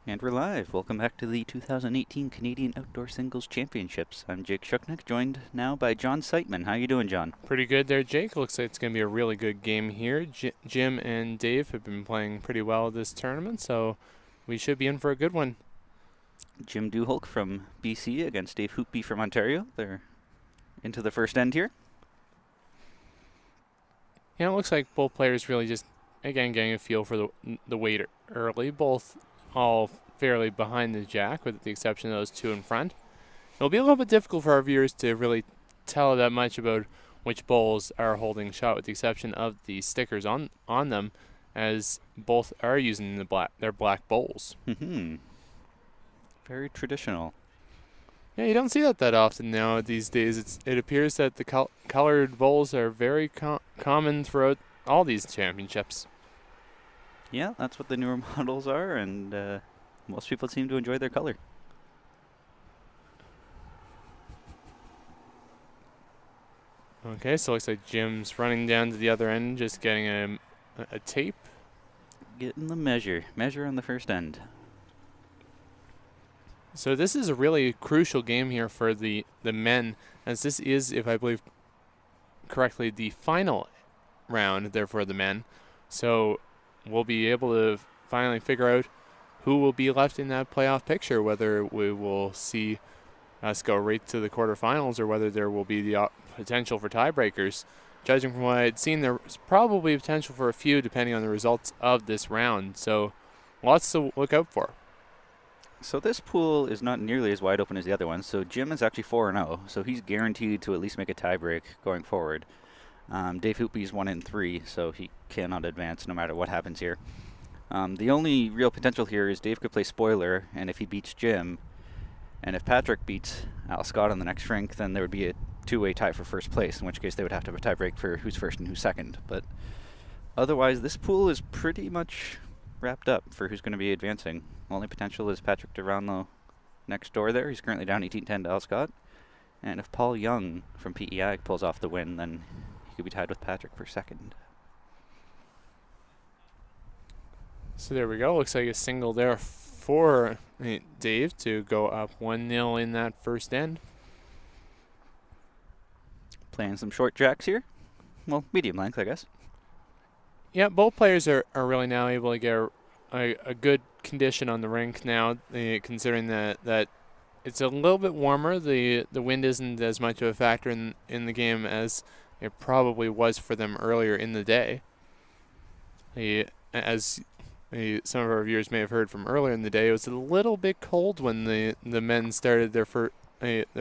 And we're live. Welcome back to the 2018 Canadian Outdoor Singles Championships. I'm Jake Shuknick, joined now by John Seitman. How you doing, John? Pretty good there, Jake. Looks like it's going to be a really good game here. Jim and Dave have been playing pretty well this tournament, so we should be in for a good one. Jim Duholke from BC against Dave Houtby from Ontario. They're into the first end here. Yeah, it looks like both players really just, again, getting a feel for the weight early. Both all fairly behind the jack, with the exception of those two in front. It'll be a little bit difficult for our viewers to really tell that much about which bowls are holding shot, with the exception of the stickers on them, as both are using their black bowls. Very traditional. Yeah, you don't see that often now these days. It appears that the colored bowls are very common throughout all these championships. Yeah, that's what the newer models are, and most people seem to enjoy their color. Okay, so it looks like Jim's running down to the other end, just getting a tape. Getting the measure on the first end. So this is a really crucial game here for the men, as this is, if I believe correctly, the final round there for the men. So we'll be able to finally figure out who will be left in that playoff picture, whether we will see us go right to the quarterfinals or whether there will be the potential for tiebreakers. Judging from what I had seen, there's probably potential for a few depending on the results of this round. So lots to look out for. So this pool is not nearly as wide open as the other ones. So Jim is actually 4-0, so he's guaranteed to at least make a tiebreak going forward. Dave Hoopy's 1-3, so he cannot advance no matter what happens here. The only real potential here is Dave could play spoiler, and if he beats Jim, and if Patrick beats Al Scott on the next rink, then there would be a two-way tie for first place, in which case they would have to have a tiebreak for who's first and who's second. But otherwise, this pool is pretty much wrapped up for who's going to be advancing. Only potential is Patrick to round the next door there. He's currently down 18-10 to Al Scott. And if Paul Young from PEI pulls off the win, then he could be tied with Patrick for second. So there we go. Looks like a single there for Dave to go up 1-0 in that first end. Playing some short jacks here. Well, medium length, I guess. Yeah, both players are really now able to get a good condition on the rink now, considering that it's a little bit warmer. The wind isn't as much of a factor in the game as it probably was for them earlier in the day. Some of our viewers may have heard from earlier in the day, it was a little bit cold when the men started their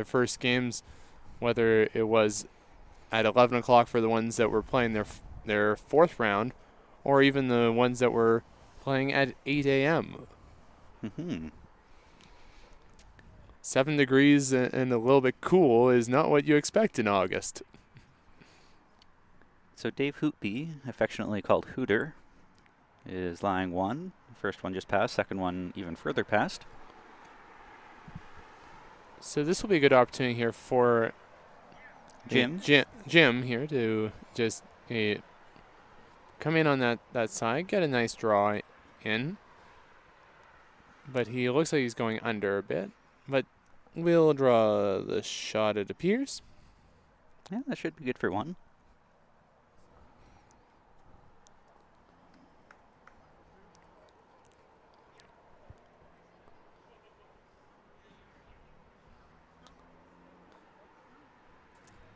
first games, whether it was at 11 o'clock for the ones that were playing their fourth round, or even the ones that were playing at 8 a.m. 7 degrees and a little bit cool is not what you expect in August. So Dave Hootby, affectionately called Hooter, is lying 1. First one just passed, second one even further past. So this will be a good opportunity here for Jim here to just come in on that side, get a nice draw in. But he looks like he's going under a bit. But we'll draw the shot, it appears. Yeah, that should be good for 1.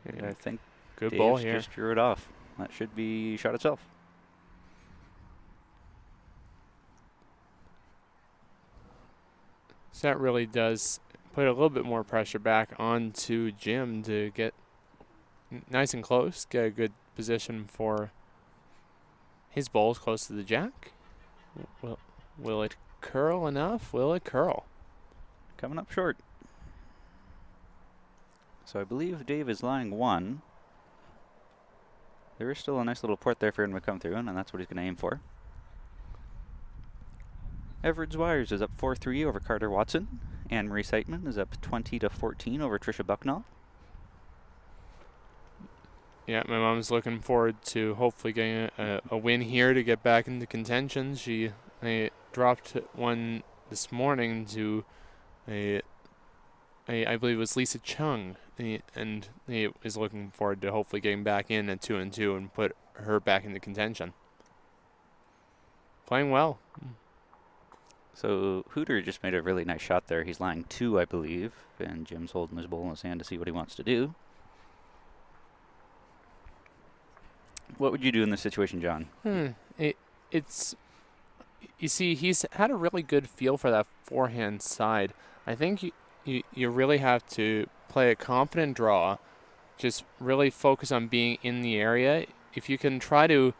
And I think good Dave's ball here. just drew it off. That should be shot itself. So that really does put a little bit more pressure back onto Jim to get nice and close, get a good position for his bowls close to the jack. Will it curl enough? Will it curl? Coming up short. So I believe Dave is lying 1. There is still a nice little port there for him to come through, and that's what he's going to aim for. Everett Wires is up 4-3 over Carter Watson. Anne-Marie Seitman is up 20-14 over Trisha Bucknall. Yeah, my mom's looking forward to hopefully getting a win here to get back into contention. She dropped one this morning to a I believe it was Lisa Chung, and he is looking forward to hopefully getting back in at 2-2 and put her back into contention. Playing well. So Hooter just made a really nice shot there. He's lying 2, I believe, and Jim's holding his bowl in his hand to see what he wants to do. What would you do in this situation, John? It's you see, he's had a really good feel for that forehand side. I think you really have to play a confident draw, just really focus on being in the area. If you can try to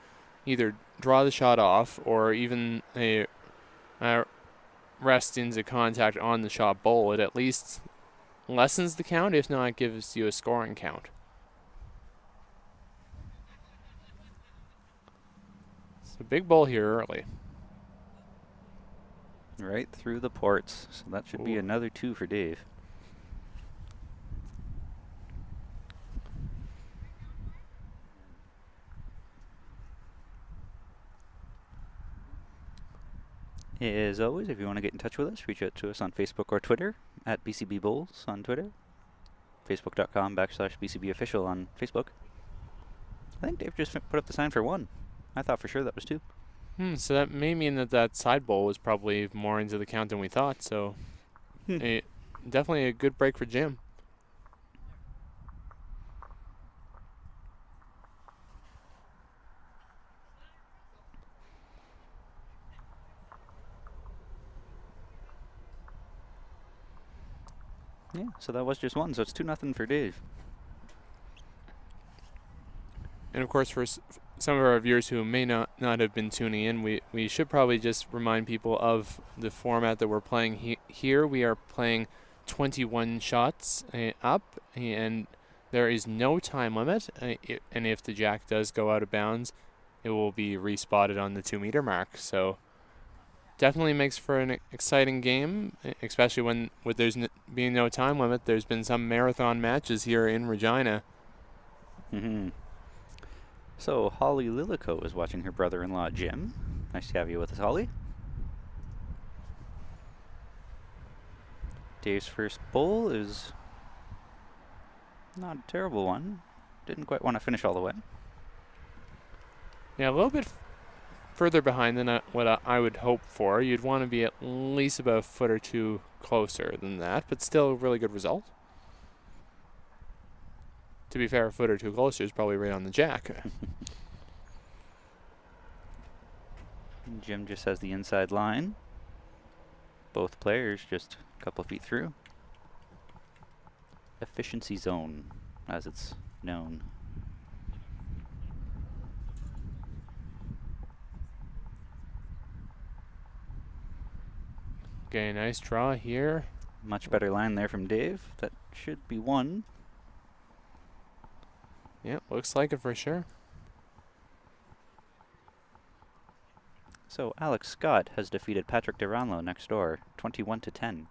either draw the shot off or even rest into contact on the shot bowl, it at least lessens the count, if not it gives you a scoring count. So big bowl here early. Right through the ports. So that should be another 2 for Dave. As always, if you want to get in touch with us, reach out to us on Facebook or Twitter at BCB Bowls on Twitter. Facebook.com/BCB Official on Facebook. I think Dave just put up the sign for 1. I thought for sure that was 2. So that may mean that side bowl was probably more into the count than we thought. So definitely a good break for Jim. Yeah, so that was just 1. So it's 2-0 for Dave. And of course, for some of our viewers who may not have been tuning in, we should probably just remind people of the format that we're playing here. We are playing 21 shots up, and there is no time limit. And if the jack does go out of bounds, it will be respotted on the 2-meter mark. So definitely makes for an exciting game, especially when with there's being no time limit. There's been some marathon matches here in Regina. So Holly Lilico is watching her brother-in-law Jim. Nice to have you with us, Holly. Dave's first bowl is not a terrible one. Didn't quite want to finish all the way. Yeah, a little bit further behind than what I would hope for. You'd want to be at least about a foot or 2 closer than that, but still a really good result. To be fair, a foot or 2 closer is probably right on the jack. Jim just has the inside line. Both players just a couple feet through. Efficiency zone, as it's known. Okay, nice draw here. Much better line there from Dave. That should be 1. Yeah, looks like it for sure. So Alex Scott has defeated Patrick Duranlo next door, 21-10.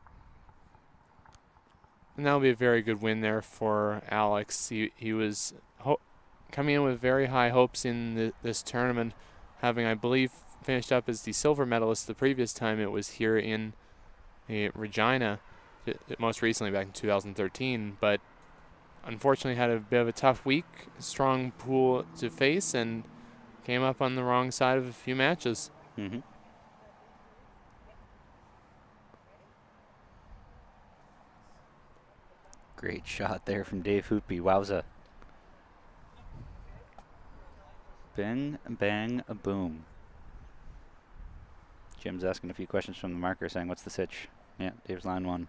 And that'll be a very good win there for Alex. He was coming in with very high hopes in this tournament, having, I believe, finished up as the silver medalist the previous time it was here in Regina, most recently back in 2013, but unfortunately had a bit of a tough week, strong pool to face, and came up on the wrong side of a few matches. Great shot there from Dave Houtby. Wowza. Bang, bang, a boom. Jim's asking a few questions from the marker saying, what's the sitch? Yeah, Dave's line 1.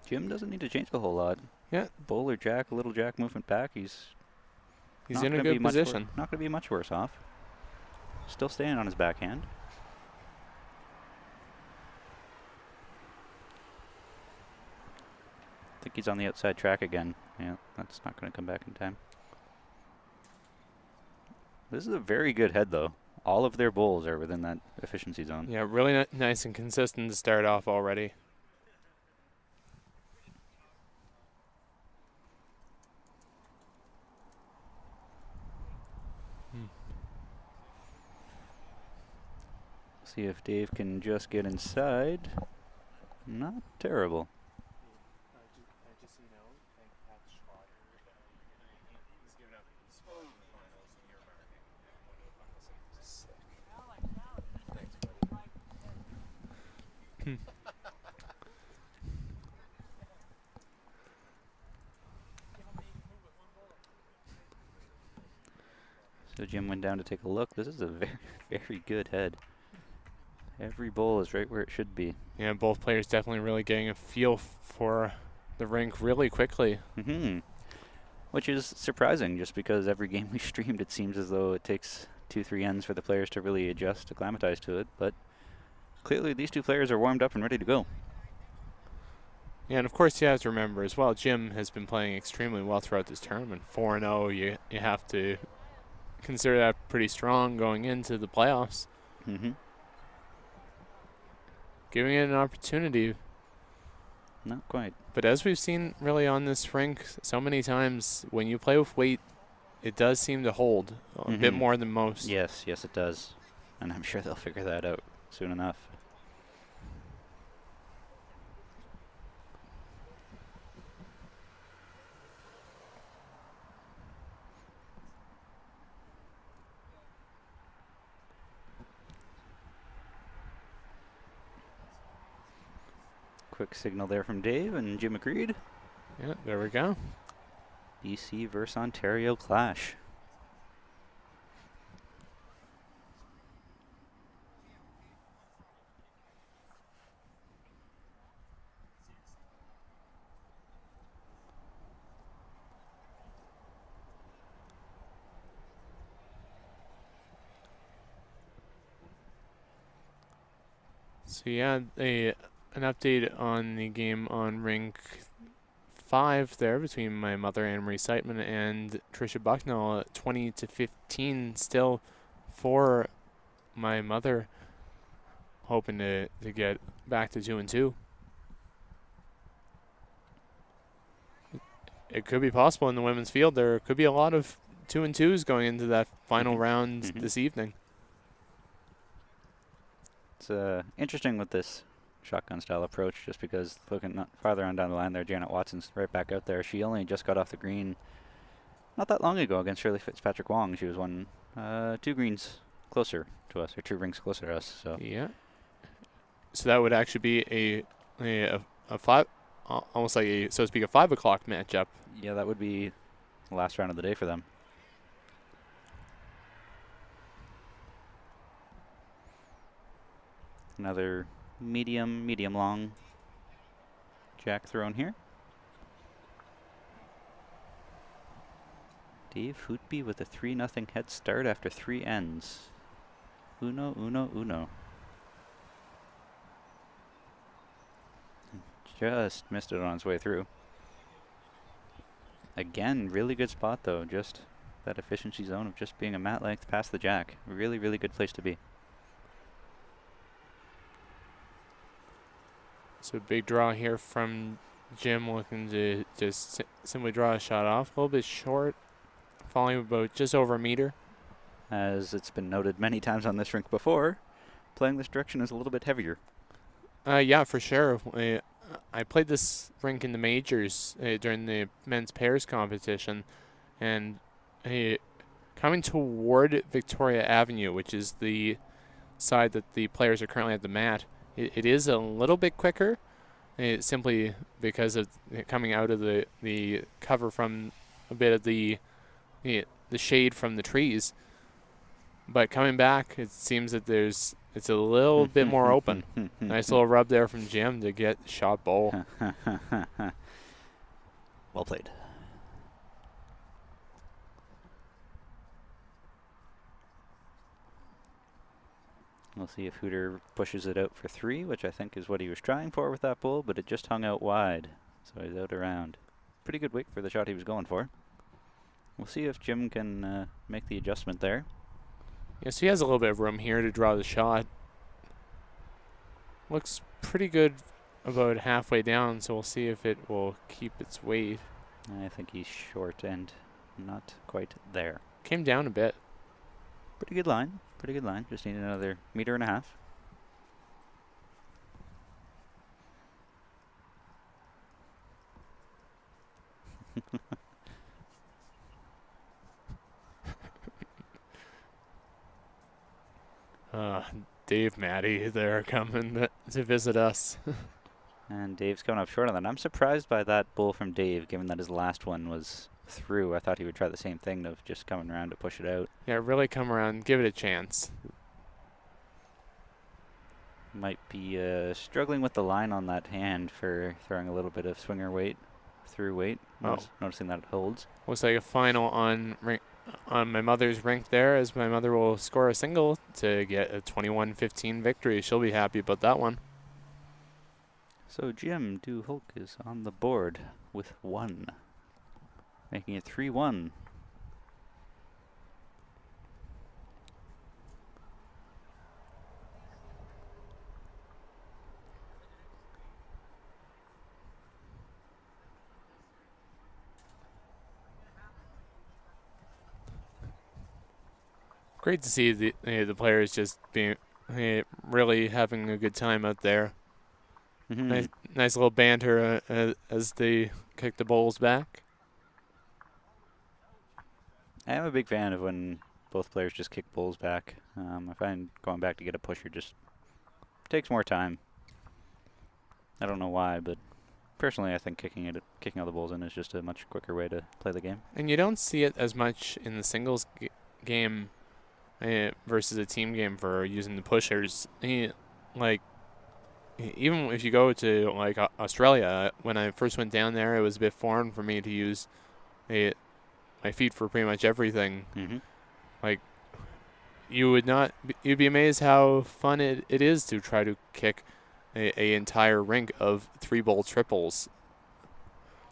Jim doesn't need to change the whole lot. Yeah. Bull or jack, a little jack movement back. He's in a good position. Not going to be much worse off. Still staying on his backhand. I think he's on the outside track again. Yeah, that's not going to come back in time. This is a very good head, though. All of their bowls are within that efficiency zone. Yeah, really nice and consistent to start off already. See if Dave can just get inside. Not terrible. So Jim went down to take a look. This is a very, very good head. Every bowl is right where it should be. Yeah, both players definitely really getting a feel for the rink really quickly. Which is surprising, just because every game we streamed, it seems as though it takes 2-3 ends for the players to really adjust, acclimatize to it. But clearly these two players are warmed up and ready to go. Yeah, and of course you have to remember as well, Jim has been playing extremely well throughout this tournament. 4-0, you have to consider that pretty strong going into the playoffs. Giving it an opportunity. Not quite. But as we've seen really on this rink so many times, when you play with weight, it does seem to hold a bit more than most. Yes, yes it does. And I'm sure they'll figure that out soon enough. Quick signal there from Dave, and Jim agreed. Yeah, there we go. BC versus Ontario clash. So yeah, an update on the game on rink 5 there between my mother Anne-Marie Seitman and Tricia Bucknell, 20-15 still for my mother, hoping to get back to 2-2. It could be possible in the women's field. There could be a lot of 2-2s going into that final round this evening. It's interesting with this shotgun style approach, just because looking not farther on down the line there, Janet Watson's right back out there. She only just got off the green not that long ago against Shirley Fitzpatrick Wong. She was 2 greens closer to us, or 2 rings closer to us. So yeah. So that would actually be a 5, almost like a, so to speak, a 5 o'clock matchup. Yeah, that would be the last round of the day for them. Another medium long jack thrown here. Dave Houtby with a 3-0 head start after 3 ends. Uno, uno, uno. Just missed it on its way through. Again, really good spot though. Just that efficiency zone of just being a mat length past the jack. Really, really good place to be. So big draw here from Jim, looking to just simply draw a shot off. A little bit short, falling about just over a meter. As it's been noted many times on this rink before, playing this direction is a little bit heavier. Yeah, for sure. I played this rink in the majors during the men's pairs competition, and coming toward Victoria Avenue, which is the side that the players are currently at the mat, it is a little bit quicker, simply because of coming out of the cover from a bit of the shade from the trees. But coming back, it seems that it's a little bit more open. Nice little rub there from Jim to get shot bowl. Well played. We'll see if Hooter pushes it out for 3, which I think is what he was trying for with that bull, but it just hung out wide. So he's out around. Pretty good weight for the shot he was going for. We'll see if Jim can make the adjustment there. Yeah, so he has a little bit of room here to draw the shot. Looks pretty good about halfway down, so we'll see if it will keep its weight. I think he's short and not quite there. Came down a bit. Pretty good line. Pretty good line. Just need another 1.5 meters. Dave Matty there coming to visit us. And Dave's coming up short on that. I'm surprised by that bull from Dave, given that his last one was through. I thought he would try the same thing of just coming around to push it out. Yeah, really come around, give it a chance. Might be struggling with the line on that hand for throwing a little bit of swinger weight, through weight. Noticing that it holds. Looks like a final on my mother's rink there, as my mother will score a single to get a 21-15 victory. She'll be happy about that one. So Jim Duholke is on the board with 1, making it 3-1. Great to see the players just being really having a good time out there. Mm-hmm. Nice little banter as they kick the bowls back. I am a big fan of when both players just kick bowls back. I find going back to get a pusher just takes more time. I don't know why, but personally I think kicking all the bowls in is just a much quicker way to play the game. And you don't see it as much in the singles game versus a team game for using the pushers. Like, even if you go to like Australia, when I first went down there, it was a bit foreign for me to use my feet for pretty much everything. Mm-hmm. Like, you'd be amazed how fun it is to try to kick a entire rink of 3-bowl triples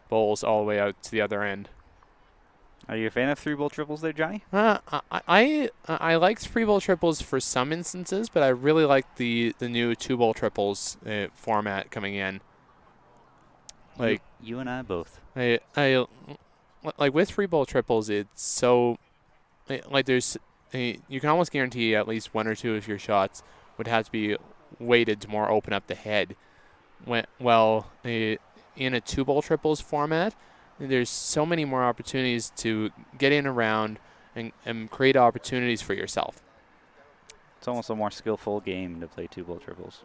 bowls all the way out to the other end. Are you a fan of 3-bowl triples there, Johnny? I like 3-bowl triples for some instances, but I really like the new 2-bowl triples format coming in. Like you and I both. I like with 3-bowl triples, it's so like you can almost guarantee at least 1 or 2 of your shots would have to be weighted to more open up the head. In a 2-bowl triples format, there's so many more opportunities to get in around and create opportunities for yourself. It's almost a more skillful game to play 2-bowl triples.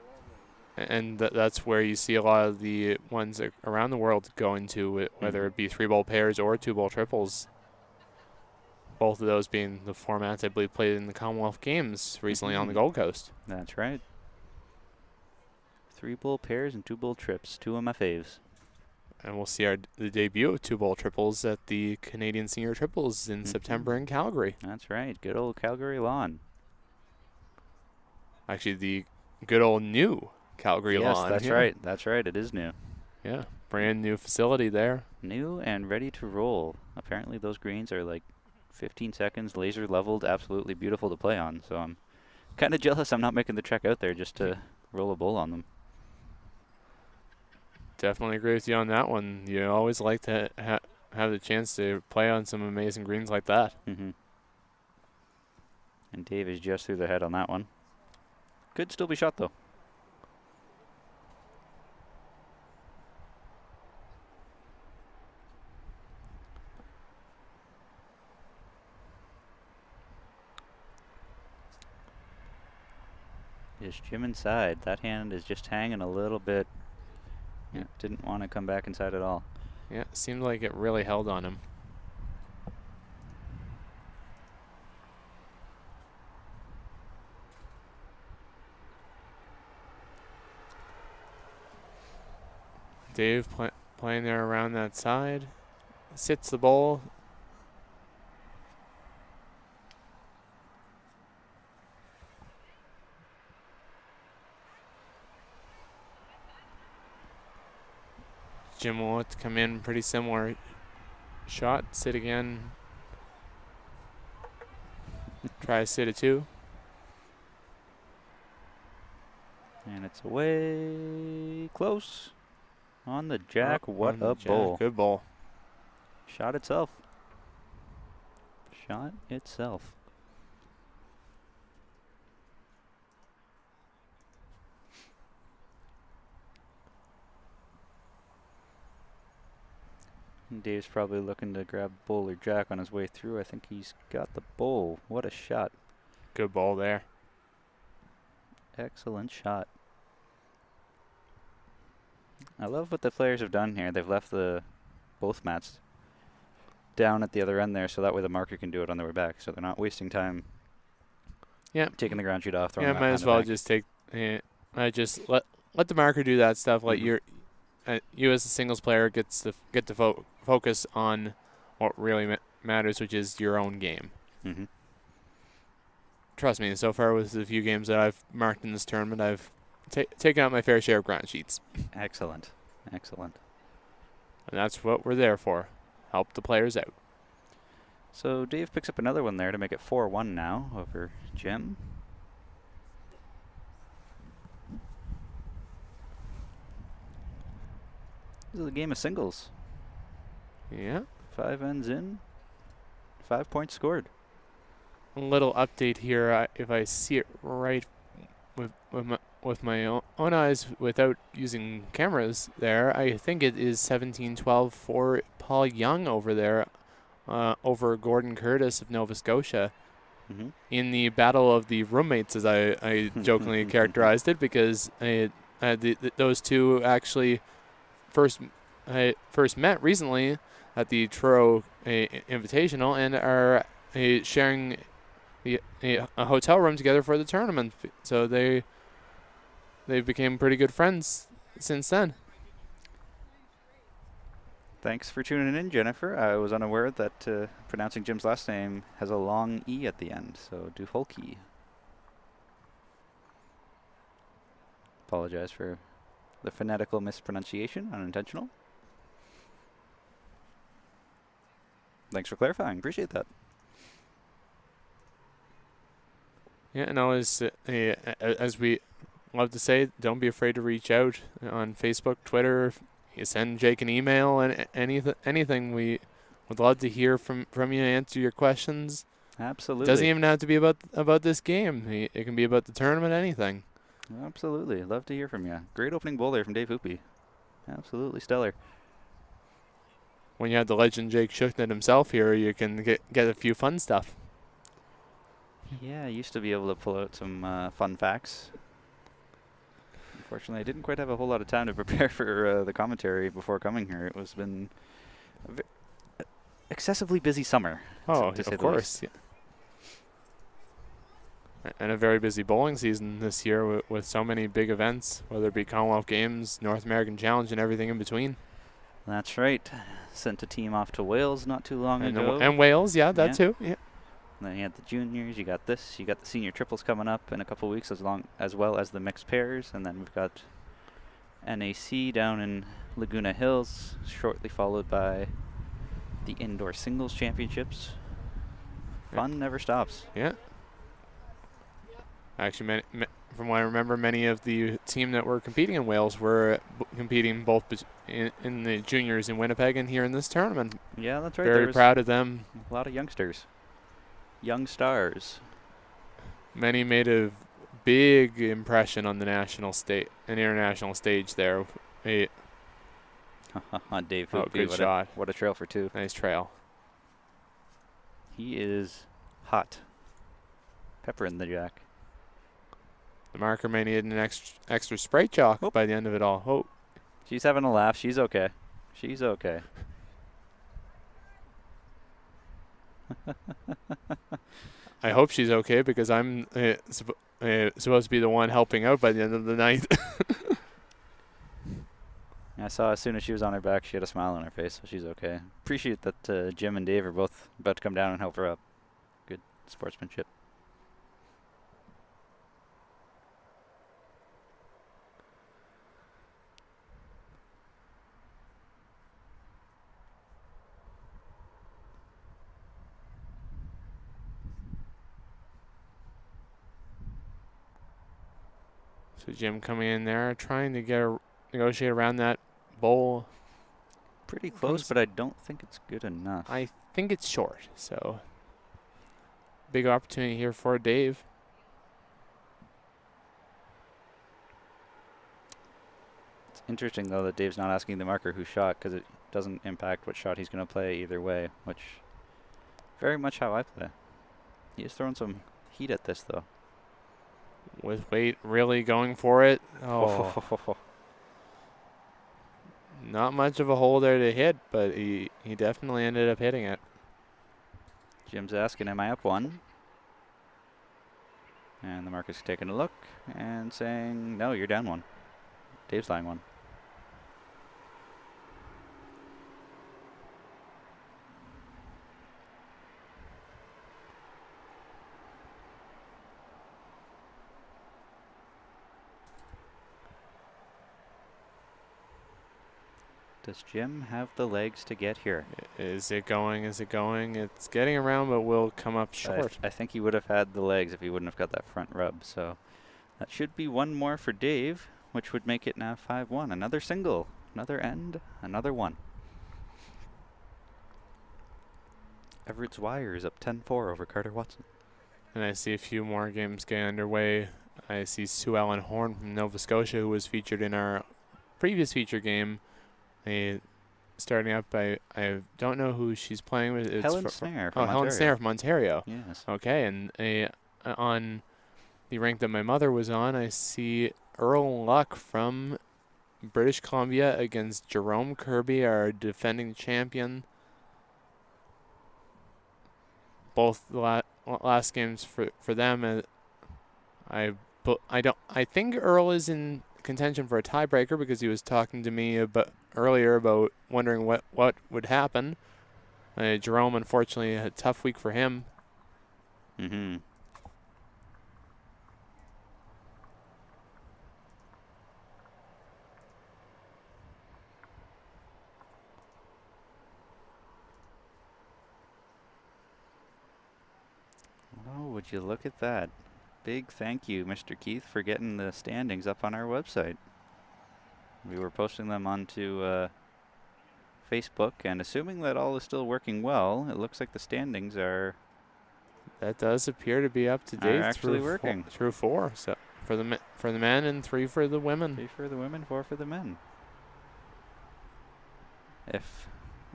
And that's where you see a lot of the ones around the world go into, whether it be 3-bowl pairs or 2-bowl triples. Both of those being the formats I believe played in the Commonwealth Games recently on the Gold Coast. That's right. 3-bowl pairs and 2-bowl trips, 2 of my faves. And we'll see the debut of 2-bowl triples at the Canadian Senior Triples in September in Calgary. That's right. Good old Calgary lawn. Actually, the good old new Calgary lawn. Yes, that's right. That's right. It is new. Yeah, brand new facility there. New and ready to roll. Apparently those greens are like 15 seconds, laser leveled, absolutely beautiful to play on. So I'm kind of jealous I'm not making the trek out there just to roll a bowl on them. Definitely agree with you on that one. You always like to have the chance to play on some amazing greens like that. Mm-hmm. And Dave is just through the head on that one. Could still be shot, though. Is Jim inside? That hand is just hanging a little bit. Yeah, didn't want to come back inside at all. Yeah, it seemed like it really held on him. Dave playing there around that side. Sits the bowl. Jim will have to come in pretty similar shot. Sit again. Try to sit a 2. And it's away close on the jack. What a bowl. Good bowl. Shot itself. Shot itself. And Dave's probably looking to grab bull or jack on his way through. I think he's got the bull. What a shot. Good ball there. Excellent shot. I love what the players have done here. They've left both mats down at the other end there, so that way the marker can do it on their way back. So they're not wasting time. Yeah. Taking the ground sheet off, throwing Yeah, that might behind as the well back. just take. I just let the marker do that stuff. Let you as a singles player get to focus on what really matters, which is your own game. Mm-hmm. Trust me, so far with the few games that I've marked in this tournament, I've taken out my fair share of ground sheets. Excellent. Excellent. And that's what we're there for. Help the players out. So Dave picks up another one there to make it 4-1 now over Jim. This is a game of singles. Yeah. 5 ends in, 5 points scored. A little update here, if I see it right with my own eyes without using cameras there, I think it is 17-12 for Paul Young over there, over Gordon Curtis of Nova Scotia. Mm-hmm. In the battle of the roommates, as I jokingly characterized it, because those two actually first met recently at the Truro Invitational and are sharing a hotel room together for the tournament. So they became pretty good friends since then. Thanks for tuning in, Jennifer. I was unaware that pronouncing Jim's last name has a long E at the end, so Duholke. Apologize for the phonetical mispronunciation, unintentional. Thanks for clarifying. Appreciate that. Yeah, and always, as we love to say, don't be afraid to reach out on Facebook, Twitter. You send Jake an email and anything. We would love to hear from you and answer your questions. Absolutely. It doesn't even have to be about this game. It can be about the tournament, anything. Absolutely. Love to hear from you. Great opening bowl there from Dave Houtby. Absolutely stellar. When you have the legend Jake Shooknet himself here, you can get a few fun stuff. Yeah, I used to be able to pull out some fun facts. Unfortunately, I didn't quite have a whole lot of time to prepare for the commentary before coming here. It was been a excessively busy summer. Oh, to say of the course. least. Yeah. And a very busy bowling season this year with so many big events, whether it be Commonwealth Games, North American Challenge, and everything in between. That's right. Sent a team off to Wales not too long ago. And Wales, yeah, that too. Yeah. And then you had the juniors, you got this, you got the senior triples coming up in a couple of weeks as well as the mixed pairs, and then we've got NAC down in Laguna Hills, shortly followed by the indoor singles championships. Fun never stops. Yeah. Actually, from what I remember, many of the team that were competing in Wales were competing both in the juniors in Winnipeg and here in this tournament. Yeah, that's right. Very proud of them. A lot of youngsters. Young stars. Many made a big impression on the national state and international stage there. Dave Houtby, good shot. What a trail for two. Nice trail. He is hot. Pepper in the jack. The marker may need an extra spray chalk by the end of it all. Oh, she's having a laugh. She's okay. She's okay. I hope she's okay because I'm supposed to be the one helping out by the end of the night. I saw as soon as she was on her back, she had a smile on her face, so she's okay. Appreciate that Jim and Dave are both about to come down and help her up. Good sportsmanship. So Jim coming in there, trying to negotiate around that bowl. Pretty close, but I don't think it's good enough. I think it's short, so big opportunity here for Dave. It's interesting, though, that Dave's not asking the marker who shot, because it doesn't impact what shot he's going to play either way, which very much how I play. He is throwing some heat at this, though. with Waite really going for it. Oh, not much of a hole there to hit, but he definitely ended up hitting it. Jim's asking, am I up one? And the marker's taking a look and saying, no, you're down one. Dave's lying one. Does Jim have the legs to get here? Is it going? Is it going? It's getting around, but will come up short. I think he would have had the legs if he wouldn't have got that front rub. So that should be one more for Dave, which would make it now 5-1. Another single, another end, another one. Everett Zweier is up 10-4 over Carter Watson. And I see a few more games getting underway. I see Sue Ellen Horn from Nova Scotia, who was featured in our previous feature game. Starting up, I don't know who she's playing with. It's Helen Snare from Ontario. Helen Snare from Ontario. Yes. Okay, and on the rank that my mother was on, I see Earl Luck from British Columbia against Jerome Kirby, our defending champion. Both the last games for them. I think Earl is in contention for a tiebreaker because he was talking to me earlier about wondering what would happen. Jerome, unfortunately, had a tough week for him. Mm-hmm. Oh, would you look at that? Big thank you, Mr. Keith, for getting the standings up on our website. We were posting them onto Facebook, and assuming that all is still working well, it looks like the standings are... That does appear to be up to date. Actually working. Through 4, so for the men and 3 for the women. 3 for the women, 4 for the men. If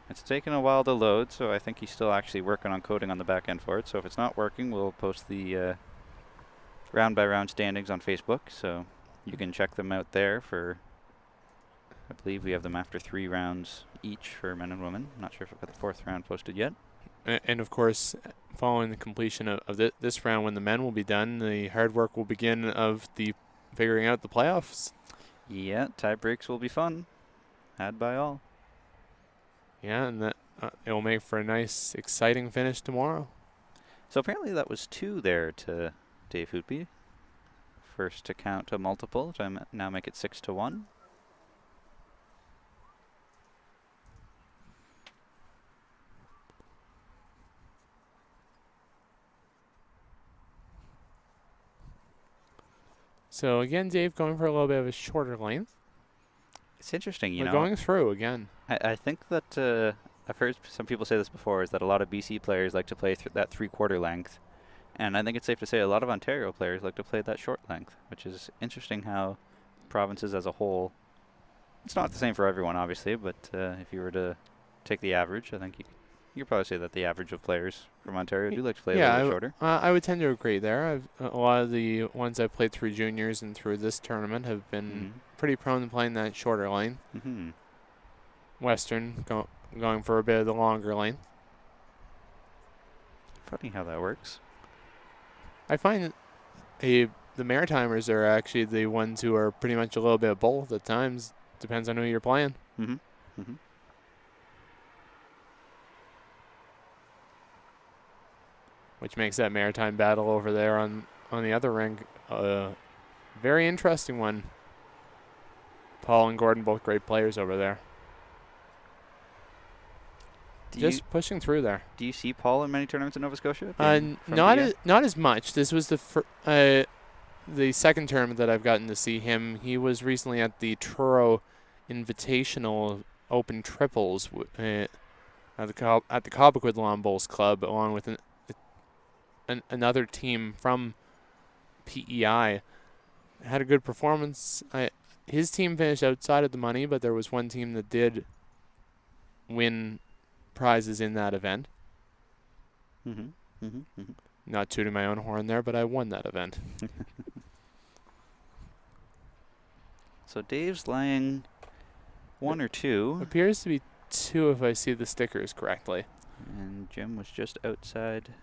it's taken a while to load, so I think he's still actually working on coding on the back end for it. So if it's not working, we'll post the round by round standings on Facebook, so you can check them out there. For I believe we have them after 3 rounds each for men and women. Not sure if I've got the 4th round posted yet. And of course, following the completion of this round, when the men will be done, the hard work will begin of the figuring out the playoffs. Yeah, tie breaks will be fun. Had by all. Yeah, and that it will make for a nice, exciting finish tomorrow. So apparently that was 2 there to Dave Houtby. First to count a multiple, to now make it 6-1. So again, Dave going for a little bit of a shorter length. It's interesting, you We're know. going through again. I think that I've heard some people say this before, is that a lot of BC players like to play that 3/4 length. And I think it's safe to say a lot of Ontario players like to play that short length, which is interesting how provinces as a whole, it's not the same for everyone, obviously, but if you were to take the average, I think you could probably say that the average of players from Ontario do like to play a little bit shorter. I would tend to agree there. A lot of the ones I've played through juniors and through this tournament have been pretty prone to playing that shorter length. Mm-hmm. Western going for a bit of the longer length. Funny how that works. I find the Maritimers are actually the ones who are pretty much a little bit of both at times. Depends on who you're playing. Mm-hmm. Mm-hmm. Which makes that Maritime battle over there on the other ring a very interesting one. Paul and Gordon, both great players over there. Just pushing through there. Do you see Paul in many tournaments in Nova Scotia? Not as much. This was the second tournament that I've gotten to see him. He was recently at the Truro Invitational Open Triples at the Cobequid Lawn Bowls Club, along with another team from PEI. Had a good performance. His team finished outside of the money, but there was one team that did win prizes in that event. Mm-hmm. Mm-hmm. Mm-hmm. Not tooting my own horn there, but I won that event. So Dave's laying 1 or 2. Appears to be 2 if I see the stickers correctly. And Jim was just outside.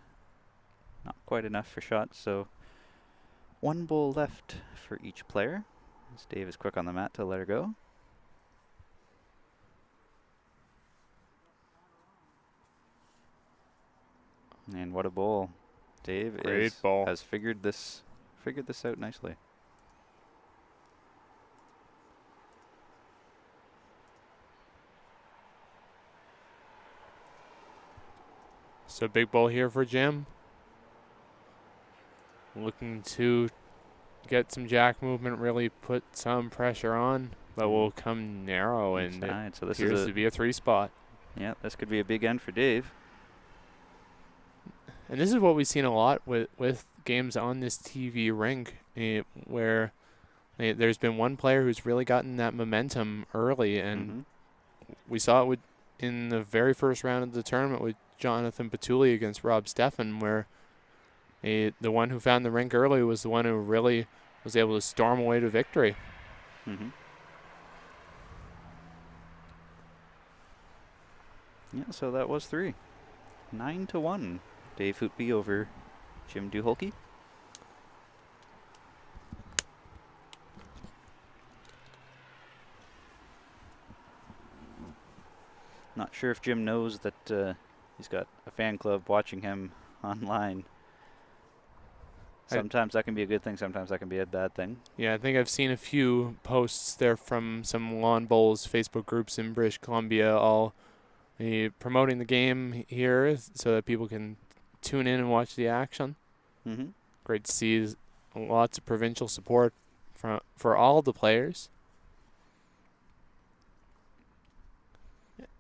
Not quite enough for shots, so 1 bowl left for each player. As Dave is quick on the mat to let her go. And what a bowl. Dave has figured this out nicely. So big bowl here for Jim. Looking to get some jack movement, really put some pressure on, but will come narrow, and it so this appears to be a 3 spot. Yeah, this could be a big end for Dave. And this is what we've seen a lot with games on this TV rink, where there's been one player who's really gotten that momentum early, and we saw it in the very first round of the tournament with Jonathan Patulli against Rob Steffen, where the one who found the rink early was the one who really was able to storm away to victory. Yeah, so that was 3. 9-1. Dave Houtby over Jim Duholke. Not sure if Jim knows that he's got a fan club watching him online. Sometimes that can be a good thing, sometimes that can be a bad thing. Yeah, I think I've seen a few posts there from some lawn bowls Facebook groups in British Columbia, all promoting the game here so that people can tune in and watch the action. Great to see lots of provincial support for all the players.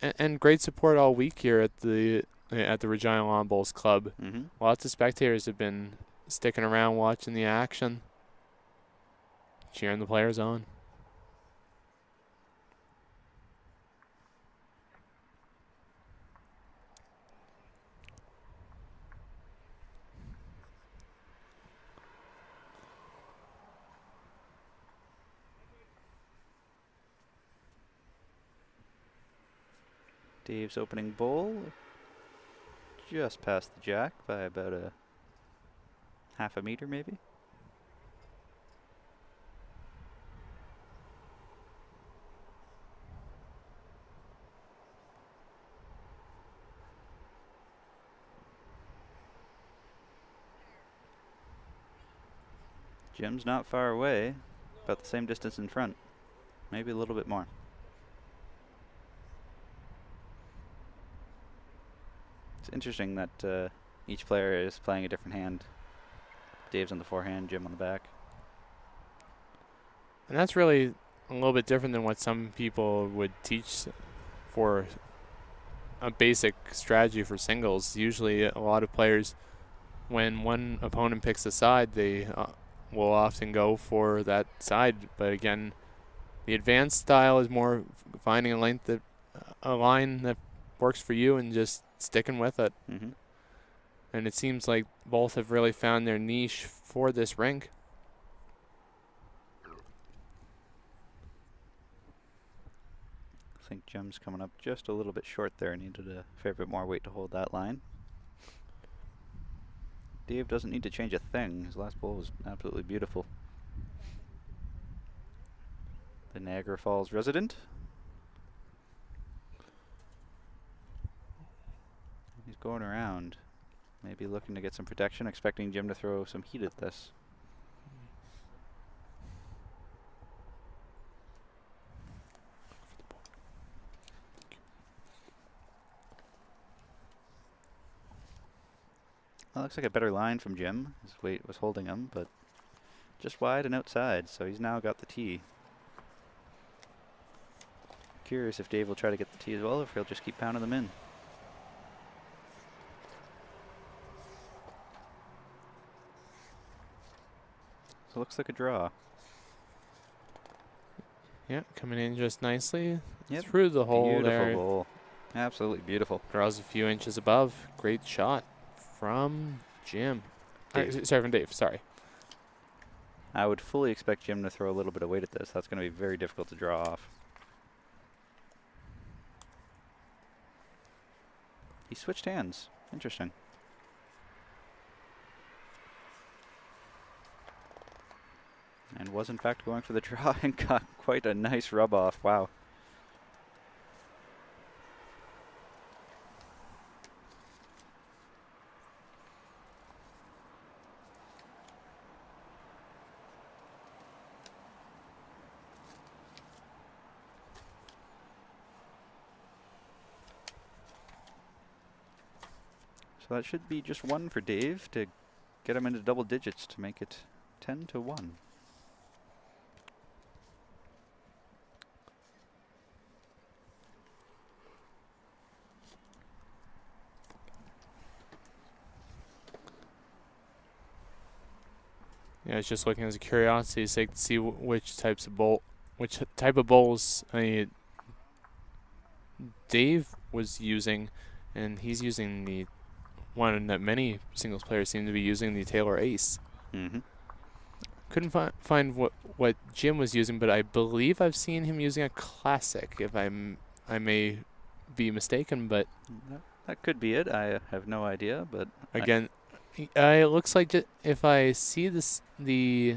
And great support all week here at the Regina Lawn Bowls Club. Lots of spectators have been sticking around watching the action, cheering the players on. Dave's opening bowl just past the jack by about a half a meter maybe. Jim's not far away, about the same distance in front, maybe a little bit more. It's interesting that each player is playing a different hand. Dave's on the forehand, Jim on the back. And that's really a little bit different than what some people would teach for a basic strategy for singles. Usually a lot of players, when one opponent picks a side, they will often go for that side. But again, the advanced style is more finding a line that works for you and just sticking with it. And it seems like both have really found their niche for this rink. I think Jim's coming up just a little bit short there. Needed a fair bit more weight to hold that line. Dave doesn't need to change a thing. His last bowl was absolutely beautiful. The Niagara Falls resident. He's going around, maybe looking to get some protection, expecting Jim to throw some heat at this. That looks like a better line from Jim. His weight was holding him, but just wide and outside, so he's now got the tee. Curious if Dave will try to get the tee as well, or if he'll just keep pounding them in. So it looks like a draw. Yeah, coming in just nicely through the hole there. Beautiful bowl. Absolutely beautiful. Draws a few inches above. Great shot from Jim. Sorry, from Dave. Sorry. I would fully expect Jim to throw a little bit of weight at this. That's going to be very difficult to draw off. He switched hands. Interesting. And was in fact going for the draw and got quite a nice rub off. Wow. So that should be just one for Dave to get him into double digits to make it 10-1. Yeah, I was just looking as a curiosity sake to see which type of bowls Dave was using, and he's using the one that many singles players seem to be using, the Taylor Ace. Mm-hmm. Couldn't find what Jim was using, but I believe I've seen him using a classic. If I may be mistaken, but That could be it. I have no idea, but again, it looks like if I see the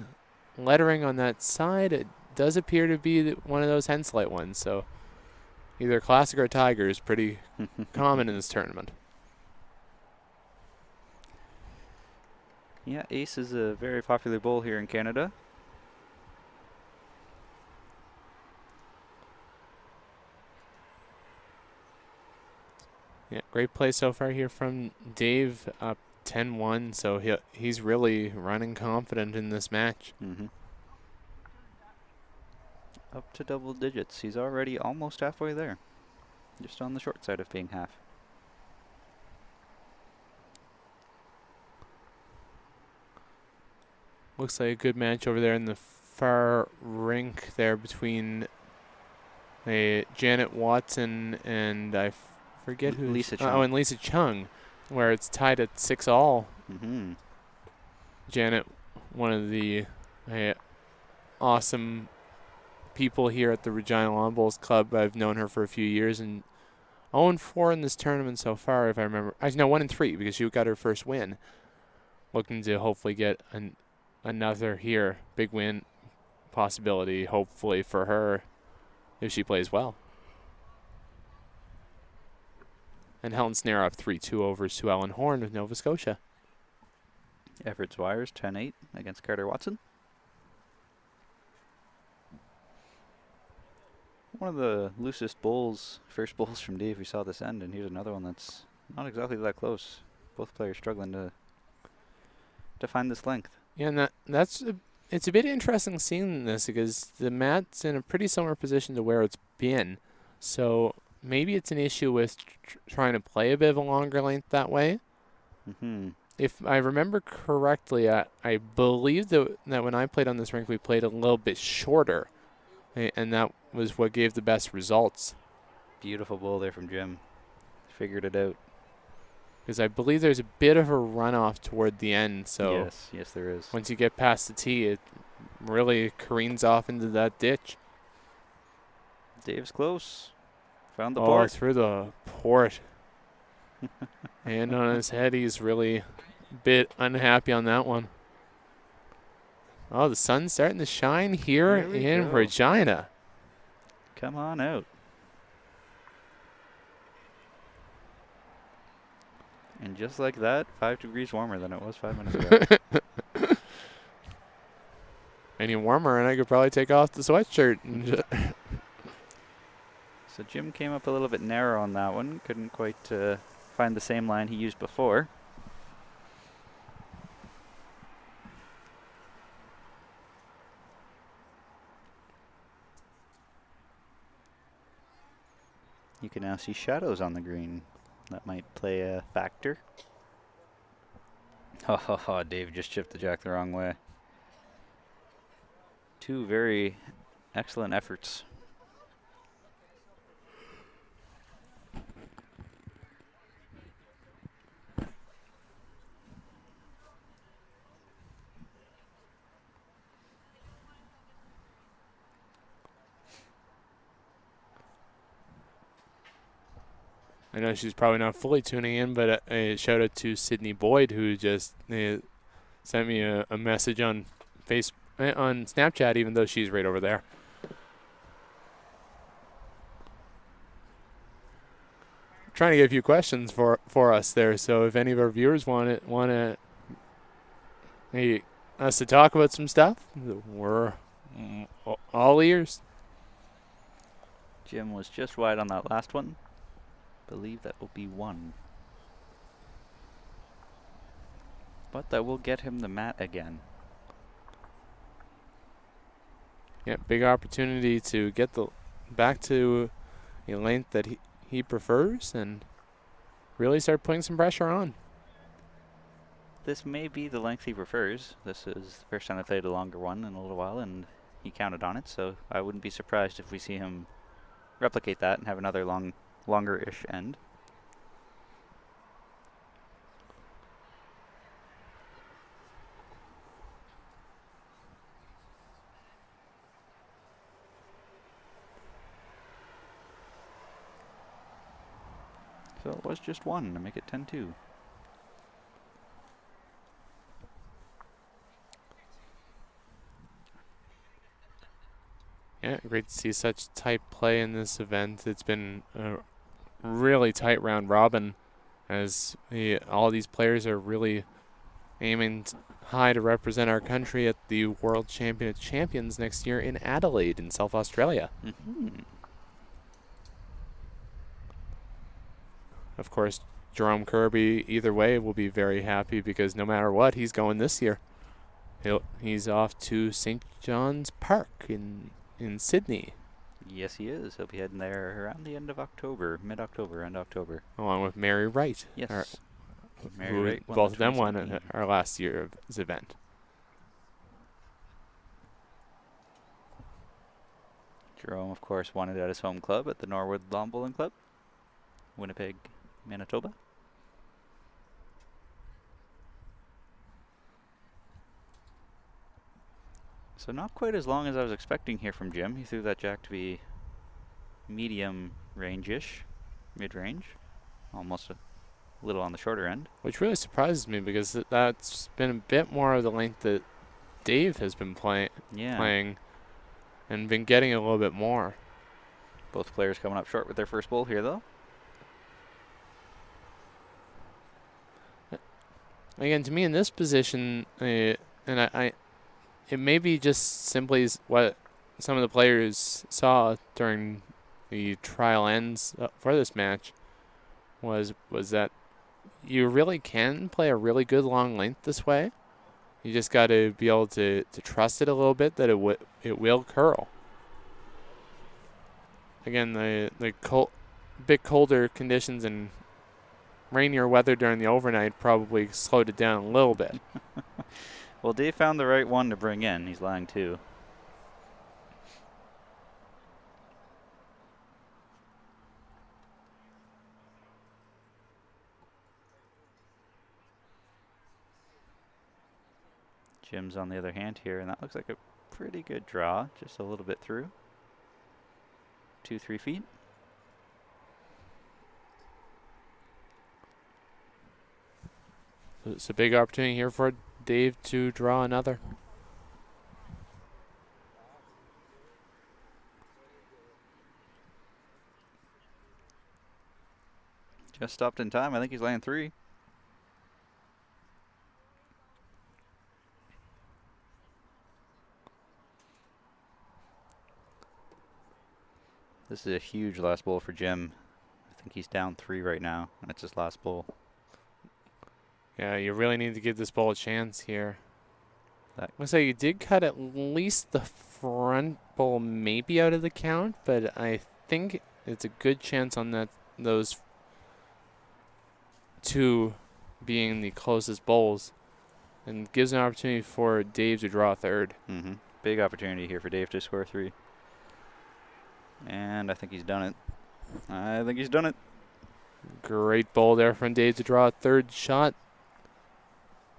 lettering on that side, it does appear to be one of those Henselite ones. So either classic or tiger is pretty common in this tournament. Yeah, Ace is a very popular bowl here in Canada. Yeah, great play so far here from Dave, up 10-1. So he's really running confident in this match. Mm-hmm. Up to double digits. He's already almost halfway there. Just on the short side of being half. Looks like a good match over there in the far rink there between Janet Watson and I forget who. Lisa Chung. Oh, and Lisa Chung, where it's tied at 6-all. Mm-hmm. Janet, one of the awesome people here at the Regina Lawn Bowls Club. I've known her for a few years, and 0-4 in this tournament so far, if I remember. Actually, no, 1-3 because she got her first win. Looking to hopefully get another here. Big win possibility, hopefully, for her if she plays well. And Helen Snare up 3-2 over Sue Ellen Horn of Nova Scotia. Everett Wires 10-8 against Carter Watson. One of the loosest bowls, first bowls from Dave we saw this end, and here's another one that's not exactly that close. Both players struggling to find this length. Yeah, and it's a bit interesting seeing this because the mat's in a pretty similar position to where it's been. So maybe it's an issue with trying to play a bit of a longer length that way. Mm-hmm. If I remember correctly, I believe that when I played on this rink, we played a little bit shorter, and that was what gave the best results. Beautiful bowl there from Jim. Figured it out. Because I believe there's a bit of a runoff toward the end. So yes, there is. Once you get past the tee, it really careens off into that ditch. Dave's close. Found the port. Through the port. Hand on his head. He's really a bit unhappy on that one. Oh, the sun's starting to shine here in Regina. Come on out. And just like that, 5 degrees warmer than it was 5 minutes ago. Any warmer, and I could probably take off the sweatshirt. So Jim came up a little bit narrow on that one. Couldn't quite find the same line he used before. You can now see shadows on the green. That might play a factor. Oh, Dave just chipped the jack the wrong way. Two very excellent efforts. I know she's probably not fully tuning in, but a shout out to Sydney Boyd, who just sent me a message on on Snapchat, even though she's right over there. Trying to get a few questions for us there. So if any of our viewers want us to talk about some stuff, we're all ears. Jim was just wide on that last one. Believe that will be 1. But that will get him the mat again. Yeah, big opportunity to get back to a length that he prefers and really start putting some pressure on. This may be the length he prefers. This is the first time I played a longer one in a little while, and he counted on it, so I wouldn't be surprised if we see him replicate that and have another longer-ish end. So it was just 1 to make it 10-2. Yeah, great to see such tight play in this event. It's been a really tight round robin as all these players are really aiming high to represent our country at the World Champion of Champions next year in Adelaide in South Australia. Of course, Jerome Kirby, either way, will be very happy because no matter what, he's going this year. He's off to St. John's Park in Sydney. Yes, he is. He'll be heading there around the end of October, mid-October, end October. Along with Mary Wright. Yes. Mary Wright won both the of them won 2017. our last year's event. Jerome, of course, won it at his home club at the Norwood Lawn Bowling Club, Winnipeg, Manitoba. So not quite as long as I was expecting here from Jim. He threw that jack to be medium range-ish, mid-range, almost a little on the shorter end. Which really surprises me because that's been a bit more of the length that Dave has been playing and been getting a little bit more. Both players coming up short with their first bowl here, though. Again, to me, in this position, and it may be just simply what some of the players saw during the trial ends for this match was that you really can play a really good long length this way. You just got to be able to trust it a little bit that it will curl. Again, the bit colder conditions and rainier weather during the overnight probably slowed it down a little bit. Well, Dave found the right one to bring in. He's lying too. Jim's on the other hand here, and that looks like a pretty good draw. Just a little bit through. 2-3 feet. It's a big opportunity here for Dave to draw another. Just stopped in time. I think he's laying 3. This is a huge last bowl for Jim. I think he's down 3 right now, and it's his last bowl. Yeah, you really need to give this bowl a chance here. Looks like you did cut at least the front bowl maybe out of the count, but I think it's a good chance on those 2 being the closest bowls, and gives an opportunity for Dave to draw a third. Big opportunity here for Dave to score 3. And I think he's done it. Great bowl there from Dave to draw a third shot.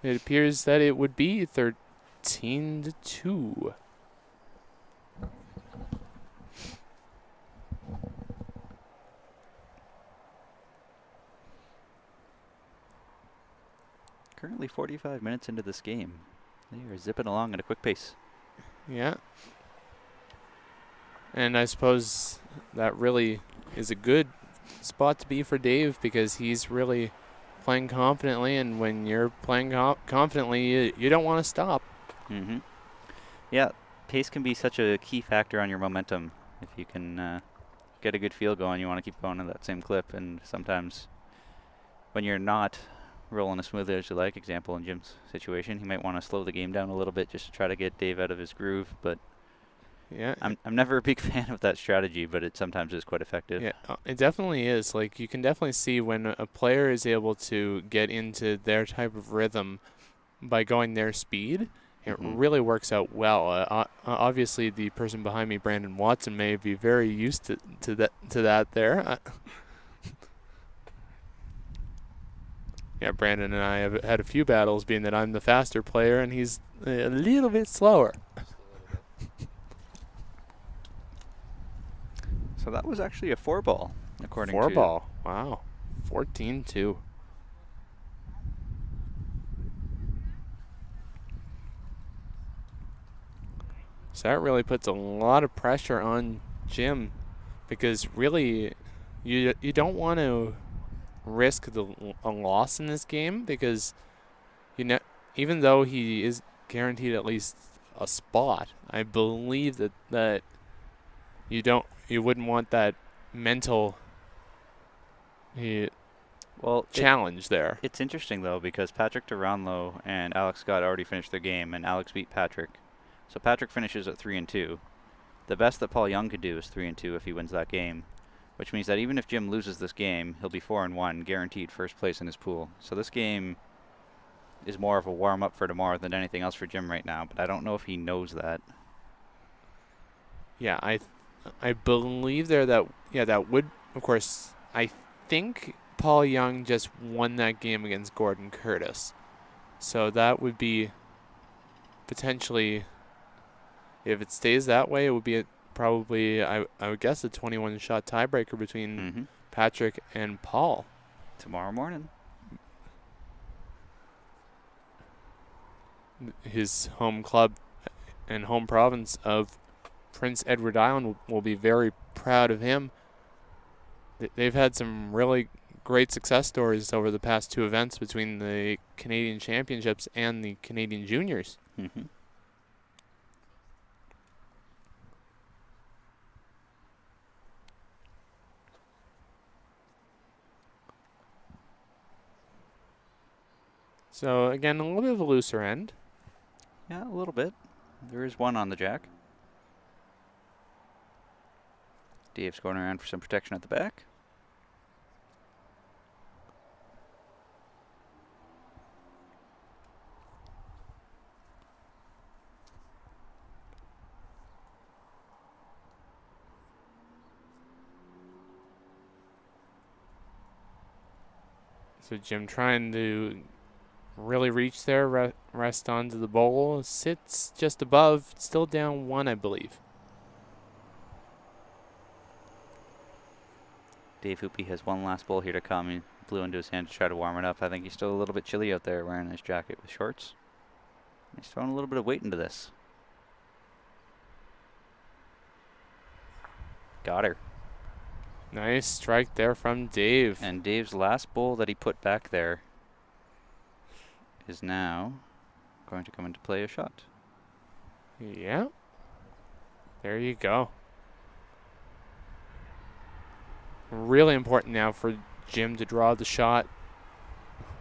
It appears that it would be 13-2. currently 45 minutes into this game. They are zipping along at a quick pace. Yeah. And I suppose that really is a good spot to be for Dave because he's really playing confidently, and when you're playing confidently, you don't want to stop. Mm-hmm. Yeah, pace can be such a key factor on your momentum. If you can get a good feel going, you want to keep going at that same clip, and sometimes when you're not rolling as smoothly as you like, example in Jim's situation, he might want to slow the game down a little bit just to try to get Dave out of his groove, but Yeah. I'm never a big fan of that strategy, but it sometimes is quite effective. Yeah, it definitely is. Like, you can definitely see when a player is able to get into their type of rhythm by going their speed, it really works out well. Obviously, the person behind me, Brandon Watson, may be very used to that there. Yeah, Brandon and I have had a few battles, being that I'm the faster player and he's a little bit slower. So that was actually a 4-ball, according to... 4-ball. Wow. 14-2. So that really puts a lot of pressure on Jim, because really you don't want to risk a loss in this game, because even though he is guaranteed at least a spot, I believe that you wouldn't want that mental challenge there. It's interesting, though, because Patrick Duranlo and Alex Scott already finished their game, and Alex beat Patrick. So Patrick finishes at 3-2. The best that Paul Young could do is 3-2 if he wins that game, which means that even if Jim loses this game, he'll be 4-1, guaranteed first place in his pool. So this game is more of a warm-up for tomorrow than anything else for Jim right now, but I don't know if he knows that. Yeah, I believe that would, of course, I think Paul Young just won that game against Gordon Curtis. So that would be potentially, if it stays that way, it would be probably, I would guess, a 21-shot tiebreaker between Patrick and Paul. Tomorrow morning. His home club and home province of Prince Edward Island will be very proud of him. They've had some really great success stories over the past two events between the Canadian Championships and the Canadian Juniors. So, again, a little bit of a looser end. Yeah, a little bit. There is one on the jack. Dave's going around for some protection at the back. So Jim trying to really reach there, rest onto the bowl, sits just above, still down one, I believe. Dave Houtby has one last bowl here to come. He blew into his hand to try to warm it up. I think he's still a little bit chilly out there wearing his jacket with shorts. He's throwing a little bit of weight into this. Got her. Nice strike there from Dave. And Dave's last bowl that he put back there is now going to come into play a shot. Yeah. There you go. Really important now for Jim to draw the shot,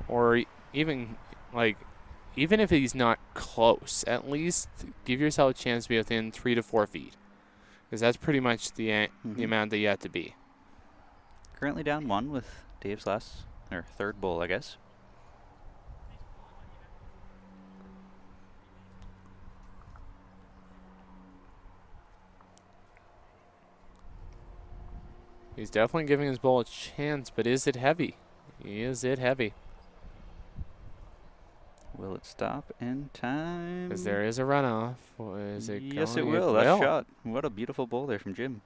or even if he's not close, at least give yourself a chance to be within 3 to 4 feet, because that's pretty much the amount that you have to be. Currently down one with Dave's third bowl, I guess. He's definitely giving his bowl a chance, but is it heavy? Is it heavy? Will it stop in time? Because there is a runoff. Is it yes, it going? will. That shot. What a beautiful bowl there from Jim.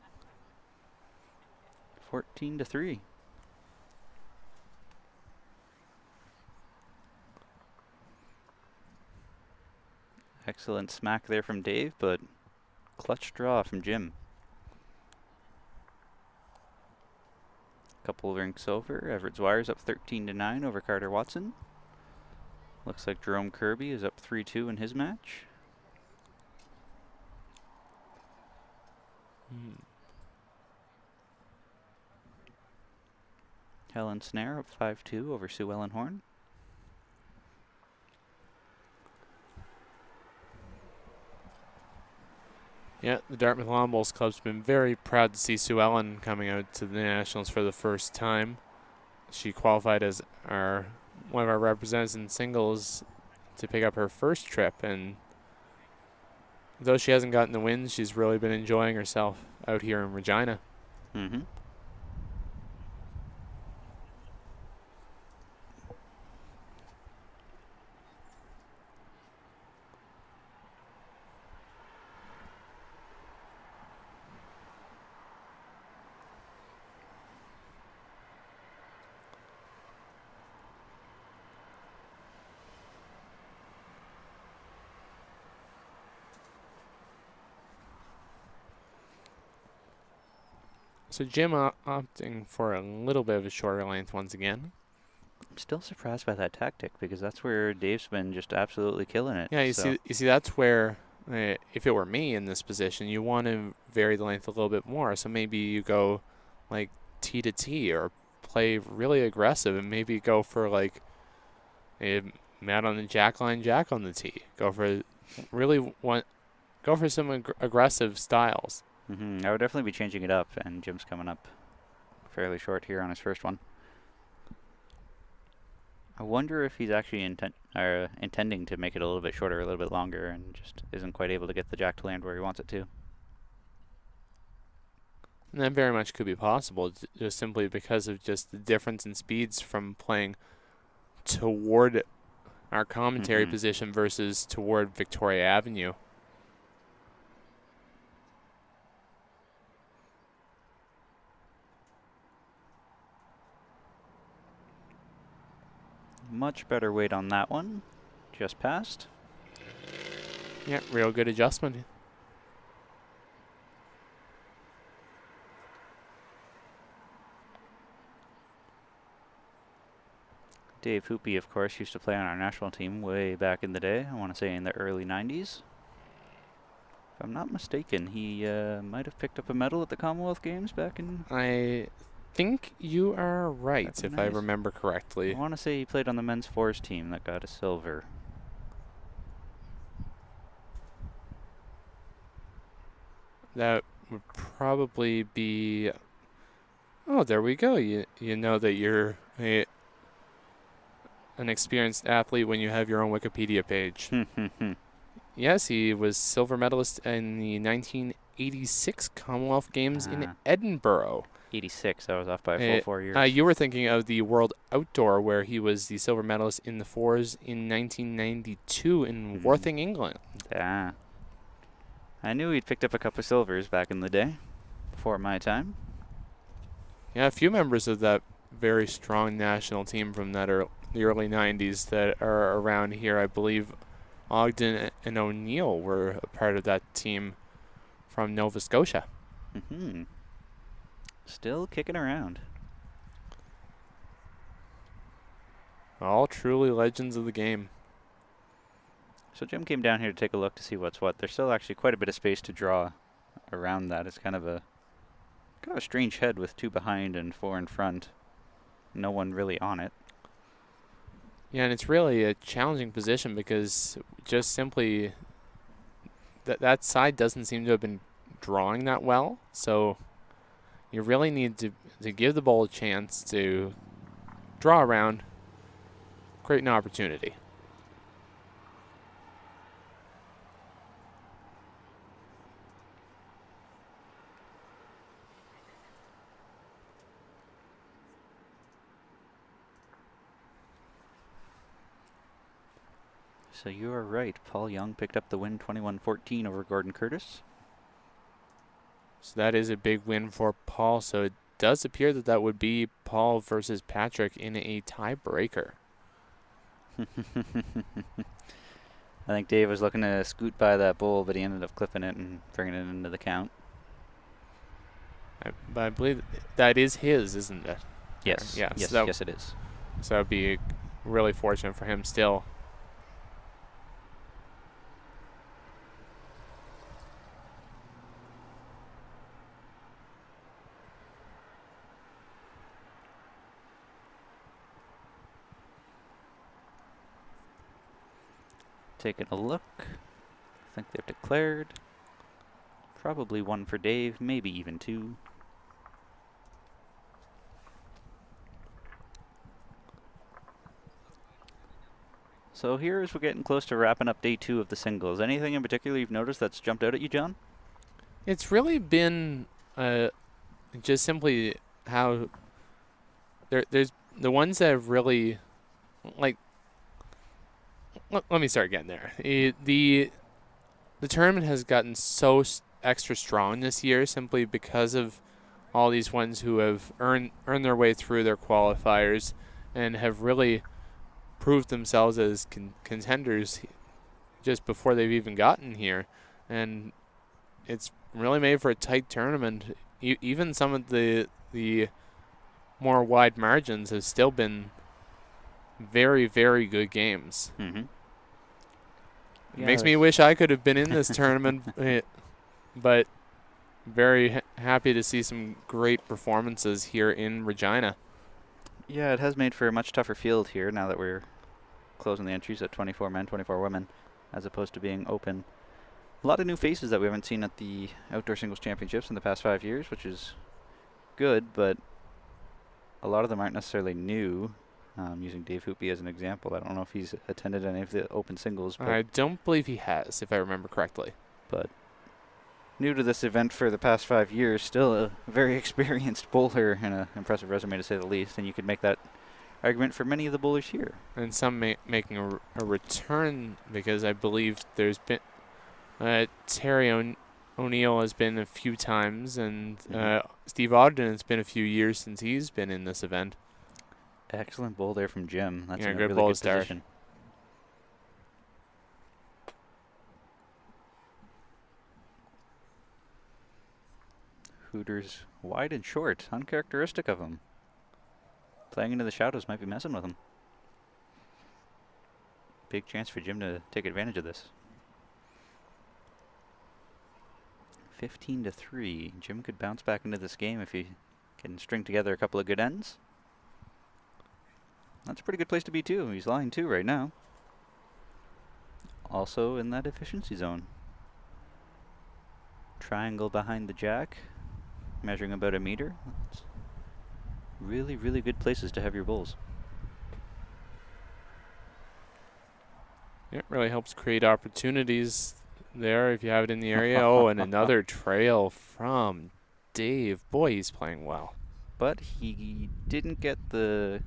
14-3. Excellent smack there from Dave, but clutch draw from Jim. Couple of rinks over. Everett Dwyer's up 13-9 over Carter Watson. Looks like Jerome Kirby is up 3-2 in his match. Helen Snare up 5-2 over Sue Ellen Horn. Yeah, the Dartmouth Lawn Bowls Club's been very proud to see Sue Ellen coming out to the Nationals for the first time. She qualified as one of our representatives in singles to pick up her first trip, and though she hasn't gotten the wins, she's really been enjoying herself out here in Regina. Mm-hmm. So Jim opting for a little bit of a shorter length once again. I'm still surprised by that tactic because that's where Dave's been just absolutely killing it. Yeah, you see, that's where if it were me in this position, you want to vary the length a little bit more. So maybe you go like T to T or play really aggressive and maybe go for like a mat on the jack line, jack on the tee. Go for some aggressive styles. I would definitely be changing it up, and Jim's coming up fairly short here on his first one. I wonder if he's actually intending to make it a little bit shorter, a little bit longer, and just isn't quite able to get the jack to land where he wants it to. And that very much could be possible, just simply because of just the difference in speeds from playing toward our commentary position versus toward Victoria Avenue. Much better weight on that one. Just passed. Yeah, real good adjustment. Dave Houtby, of course, used to play on our national team way back in the day. I want to say in the early 90s. If I'm not mistaken, he might have picked up a medal at the Commonwealth Games back in... I think you are right, if I remember correctly. I want to say he played on the men's fours team that got a silver. That would probably be... Oh, there we go. You know that you're an experienced athlete when you have your own Wikipedia page. Yes, he was silver medalist in the 1986 Commonwealth Games in Edinburgh. 86, I was off by a full 4 years. You were thinking of the World Outdoor, where he was the silver medalist in the fours in 1992 in Worthing, England. Yeah. I knew he'd picked up a couple of silvers back in the day, before my time. Yeah, a few members of that very strong national team from the early 90s that are around here. I believe Ogden and O'Neill were a part of that team from Nova Scotia. Still kicking around. All truly legends of the game. So Jim came down here to take a look to see what's what. There's still actually quite a bit of space to draw around that. It's kind of a strange head with 2 behind and 4 in front. No one really on it. Yeah, and it's really a challenging position because just simply that side doesn't seem to have been drawing that well. So you really need to give the ball a chance to draw around, create an opportunity. So you are right. Paul Young picked up the win 21-14 over Gordon Curtis. So that is a big win for Paul. So it does appear that would be Paul versus Patrick in a tiebreaker. I think Dave was looking to scoot by that bull, but he ended up clipping it and bringing it into the count. But I believe that is his, isn't it? Yes. Yeah. Yes. So Yes, it is. that would be really fortunate for him still. Taking a look. I think they've declared. Probably one for Dave, maybe even two. So here as we're getting close to wrapping up day 2 of the singles, anything in particular you've noticed that's jumped out at you, John? It's really been just simply how there's the ones that have really, like, let me start again there. The tournament has gotten so extra strong this year simply because of all these ones who have earned their way through their qualifiers and have really proved themselves as contenders just before they've even gotten here. And it's really made for a tight tournament. Even some of the more wide margins have still been very, very good games. Mm-hmm. It makes me wish I could have been in this tournament, but very happy to see some great performances here in Regina. Yeah, it has made for a much tougher field here now that we're closing the entries at 24 men, 24 women, as opposed to being open. A lot of new faces that we haven't seen at the Outdoor Singles Championships in the past 5 years, which is good, but a lot of them aren't necessarily new. Using Dave Houtby as an example, I don't know if he's attended any of the open singles. But I don't believe he has, if I remember correctly. But new to this event for the past 5 years, still a very experienced bowler and an impressive resume to say the least, and you could make that argument for many of the bowlers here. And some making a return, because I believe there's been Terry O'Neill has been a few times, and Steve Ogden has been a few years since he's been in this event. Excellent bowl there from Jim. That's yeah, a good really bowl good start. position. Hooters wide and short, uncharacteristic of him. Playing into the shadows might be messing with him. Big chance for Jim to take advantage of this. 15-3. Jim could bounce back into this game if he can string together a couple of good ends. That's a pretty good place to be too. He's line 2 right now. Also in that efficiency zone. Triangle behind the jack, measuring about a meter. That's really, really good places to have your bowls. It really helps create opportunities there if you have it in the area. Oh, and another trail from Dave. Boy, he's playing well. But he didn't get the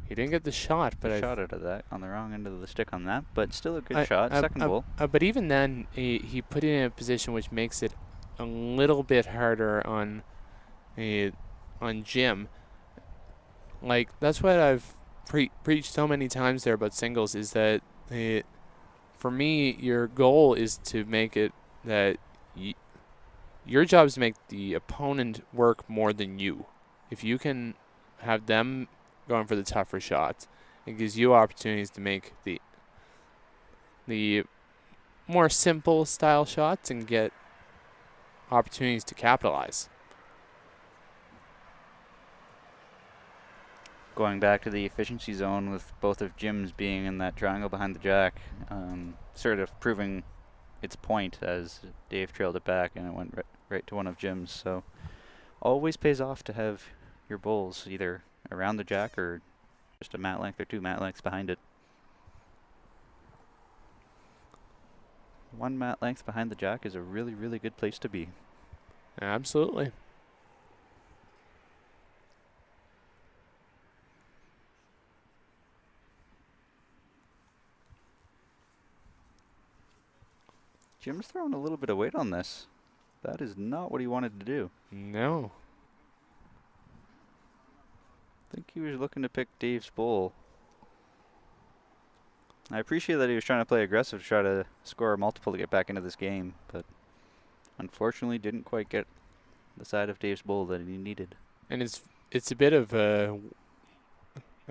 shot, but shot out of that on the wrong end of the stick on that. But still a good shot. Second bowl. But even then, he put it in a position which makes it a little bit harder on Jim. Like, that's what I've preached so many times there about singles, is that for me, your goal is to make it that your job is to make the opponent work more than you. If you can have them going for the tougher shots, it gives you opportunities to make the more simple style shots and get opportunities to capitalize. Going back to the efficiency zone with both of Jim's being in that triangle behind the jack, sort of proving its point as Dave trailed it back and it went right to one of Jim's. So always pays off to have your bowls either around the jack or just a mat length or 2 mat lengths behind it. 1 mat length behind the jack is a really, really good place to be. Absolutely. Jim's throwing a little bit of weight on this. That is not what he wanted to do. No. I think he was looking to pick Dave's bowl. I appreciate that he was trying to play aggressive to try to score a multiple to get back into this game, but unfortunately didn't quite get the side of Dave's bowl that he needed. And it's a bit of a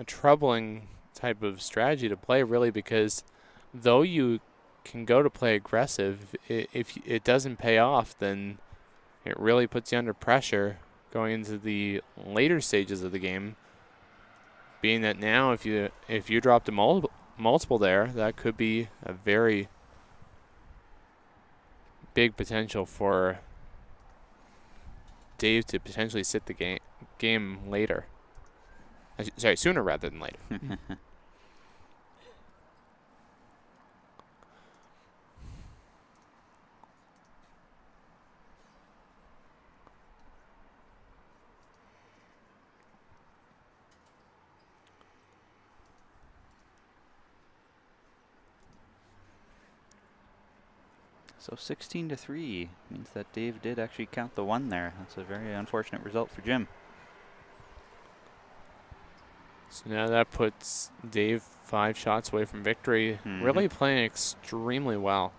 troubling type of strategy to play, really, because though you can go to play aggressive, if it doesn't pay off, then it really puts you under pressure going into the later stages of the game. Being that now, if you dropped a multiple there, that could be a very big potential for Dave to potentially sit the game later. Sorry, sooner rather than later. So 16-3 means that Dave did actually count the 1 there. That's a very unfortunate result for Jim. So now that puts Dave 5 shots away from victory. Really playing extremely well.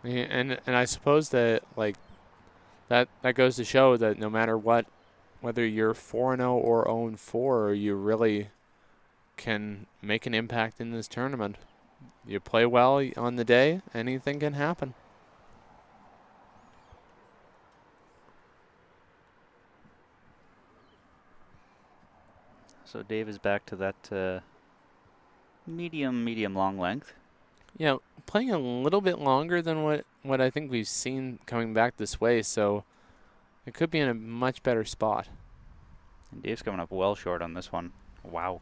And I suppose that that goes to show that no matter what, whether you're 4-0 or 0-4, you really can make an impact in this tournament. You play well on the day, anything can happen. So Dave is back to that medium long length. Yeah, playing a little bit longer than what I think we've seen coming back this way, so it could be in a much better spot. And Dave's coming up well short on this one. Wow.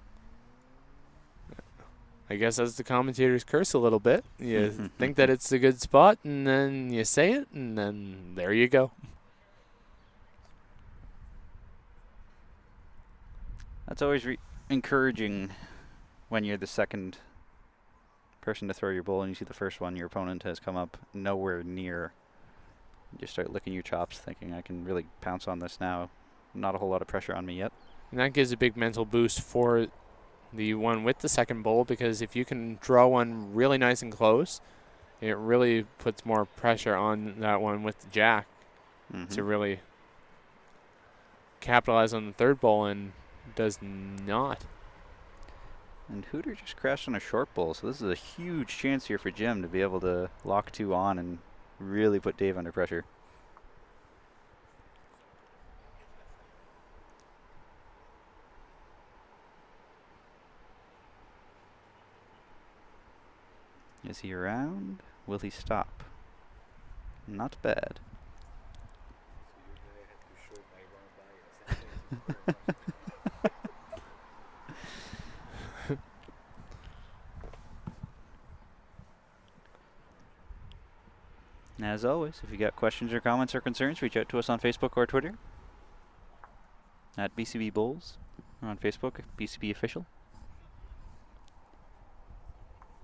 I guess that's the commentator's curse a little bit. You think that it's a good spot, and then you say it, and then there you go. That's always encouraging when you're the second person to throw your bowl and you see the first one your opponent has come up nowhere near. You just start licking your chops thinking, I can really pounce on this now. Not a whole lot of pressure on me yet. And that gives a big mental boost for the one with the second bowl, because if you can draw one really nice and close, it really puts more pressure on that one with the jack to really capitalize on the third bowl, and does not. And Hooter just crashed on a short bowl, so this is a huge chance here for Jim to be able to lock 2 on and really put Dave under pressure. Is he around? Will he stop? Not bad. As always, if you got questions or comments or concerns, reach out to us on Facebook or Twitter at BCB Bowls, or on Facebook, BCB Official.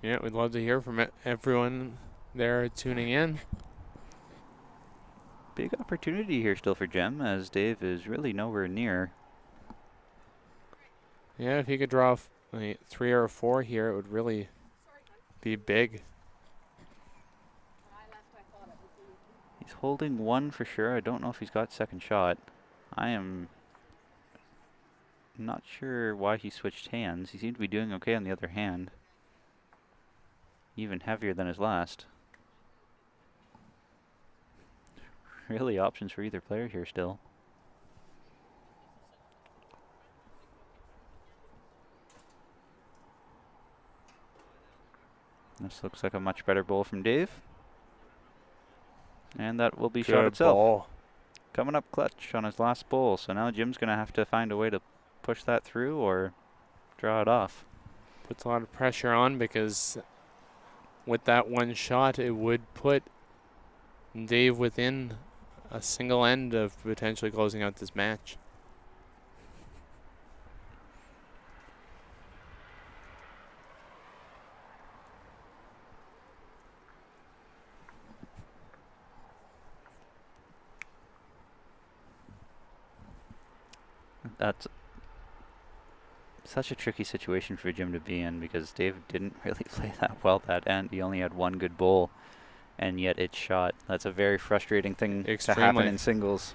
Yeah, we'd love to hear from everyone there tuning in. Big opportunity here still for Jim, as Dave is really nowhere near. Yeah, if he could draw a 3 or a 4 here, it would really be big. He's holding 1 for sure. I don't know if he's got second shot. I am not sure why he switched hands. He seemed to be doing okay on the other hand. Even heavier than his last. Really options for either player here still. This looks like a much better bowl from Dave. And that will be shot itself. Ball. Coming up clutch on his last bowl. So now Jim's going to have to find a way to push that through or draw it off. Puts a lot of pressure on, because with that one shot, it would put Dave within a single end of potentially closing out this match. That's Such a tricky situation for Jim to be in because Dave didn't really play that well that end. He only had one good bowl, and yet it shot. That's a very frustrating thing to happen Extremely. in singles.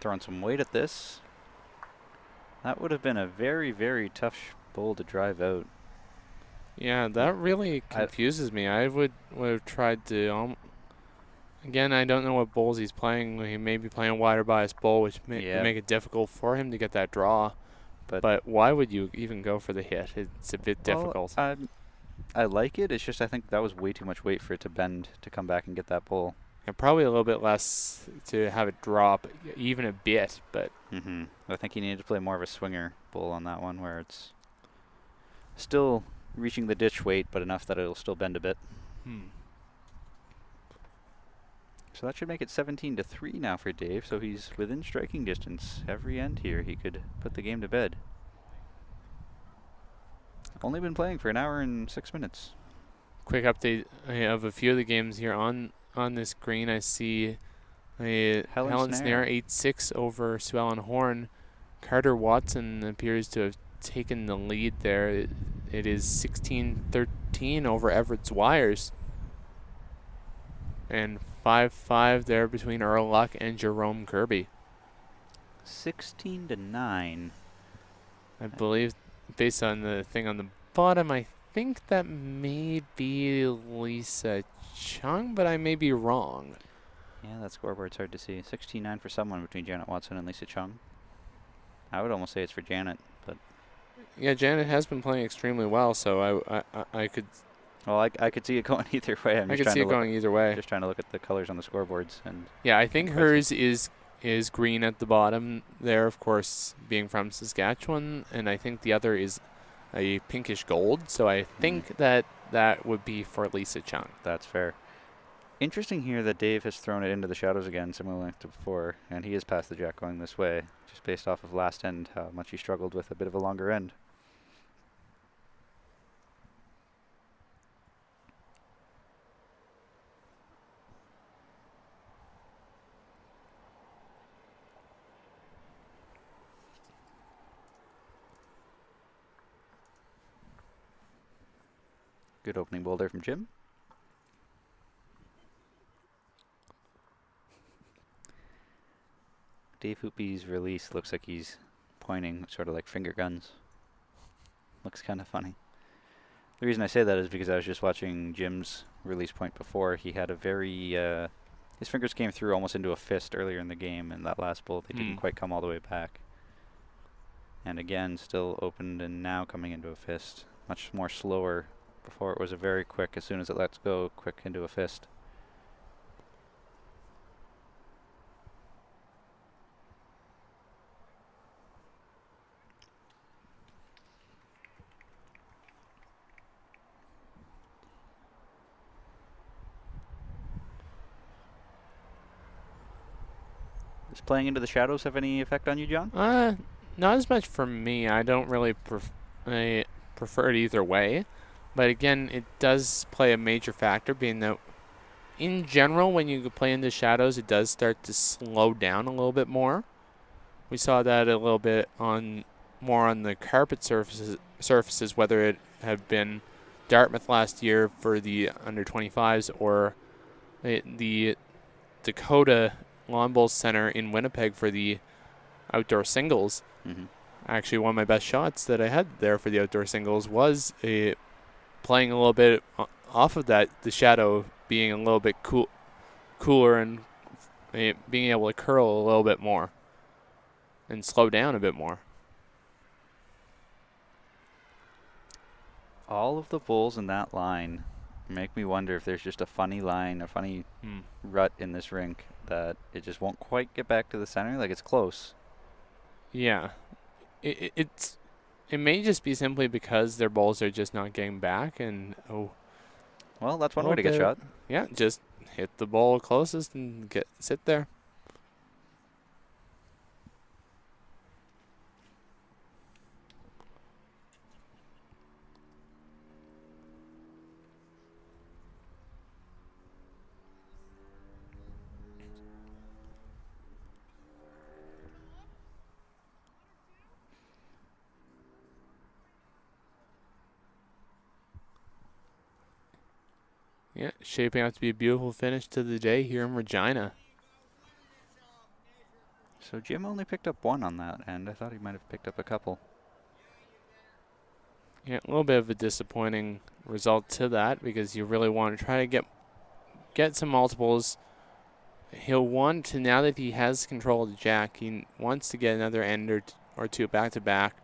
Throwing some weight at this. That would have been a very, very tough bowl to drive out. Yeah, that really confuses me. I would have tried to. Again, I don't know what bowls he's playing. He may be playing a wider bias bowl, which would make it difficult for him to get that draw. But why would you even go for the hit? It's a bit difficult. I like it. It's just I think that was way too much weight for it to bend to come back and get that bowl. And probably a little bit less to have it drop, even a bit. But I think he needed to play more of a swinger bowl on that one, where it's still reaching the ditch weight, but enough that it'll still bend a bit. So that should make it 17-3 now for Dave. So he's within striking distance. Every end here, he could put the game to bed. Only been playing for an hour and 6 minutes. Quick update of a few of the games here on this green. I see Helen Snare 8-6 over Sue Ellen Horn. Carter Watson appears to have taken the lead there. It is 16-13 over Everett's Wires. And 5-5 there between Earl Luck and Jerome Kirby. 16-9. I believe, based on the thing on the bottom, I think that may be Lisa Chung, but I may be wrong. Yeah, that scoreboard's hard to see. 16-9 for someone between Janet Watson and Lisa Chung. I would almost say it's for Janet, but yeah, Janet has been playing extremely well, so I could. Well, I could see it going either way. I could see it going either way. Just trying to look at the colors on the scoreboards, and yeah, I think hers is green at the bottom there, of course, being from Saskatchewan, and I think the other is a pinkish gold. So I think that would be for Lisa Chung. That's fair. Interesting here that Dave has thrown it into the shadows again, similar to before, and he has passed the jack going this way, just based off of last end, how much he struggled with a bit of a longer end. Good opening bowl there from Jim. Dave Houtby's release looks like he's pointing sort of like finger guns. Looks kind of funny. The reason I say that is because I was just watching Jim's release point before. He had a very, his fingers came through almost into a fist earlier in the game, and that last bowl, they didn't quite come all the way back. And again, still opened and now coming into a fist. Much more slower. Before it was a very quick, as soon as it lets go, quick into a fist. Does playing into the shadows have any effect on you, John? Not as much for me. I don't really prefer it either way. But again, it does play a major factor, being that in general, when you play in the shadows, it does start to slow down a little bit more. We saw that a little bit more on the carpet surfaces, whether it had been Dartmouth last year for the under-25s or the Dakota Lawn Bowls Center in Winnipeg for the outdoor singles. Actually, one of my best shots that I had there for the outdoor singles was playing a little bit off of that, the shadow being a little bit cooler and being able to curl a little bit more and slow down a bit more. All of the bowls in that line make me wonder if there's just a funny line, a funny rut in this rink that it just won't quite get back to the center. Like, it's close. Yeah. It may just be simply because their balls are just not getting back, and well, that's one way to get shot. Yeah, just hit the ball closest and sit there. Yeah, shaping out to be a beautiful finish to the day here in Regina. So Jim only picked up one on that end. I thought he might have picked up a couple. Yeah, a little bit of a disappointing result to that because you really want to try to get some multiples. He'll want to, now that he has control of the jack, he wants to get another end or two back to back,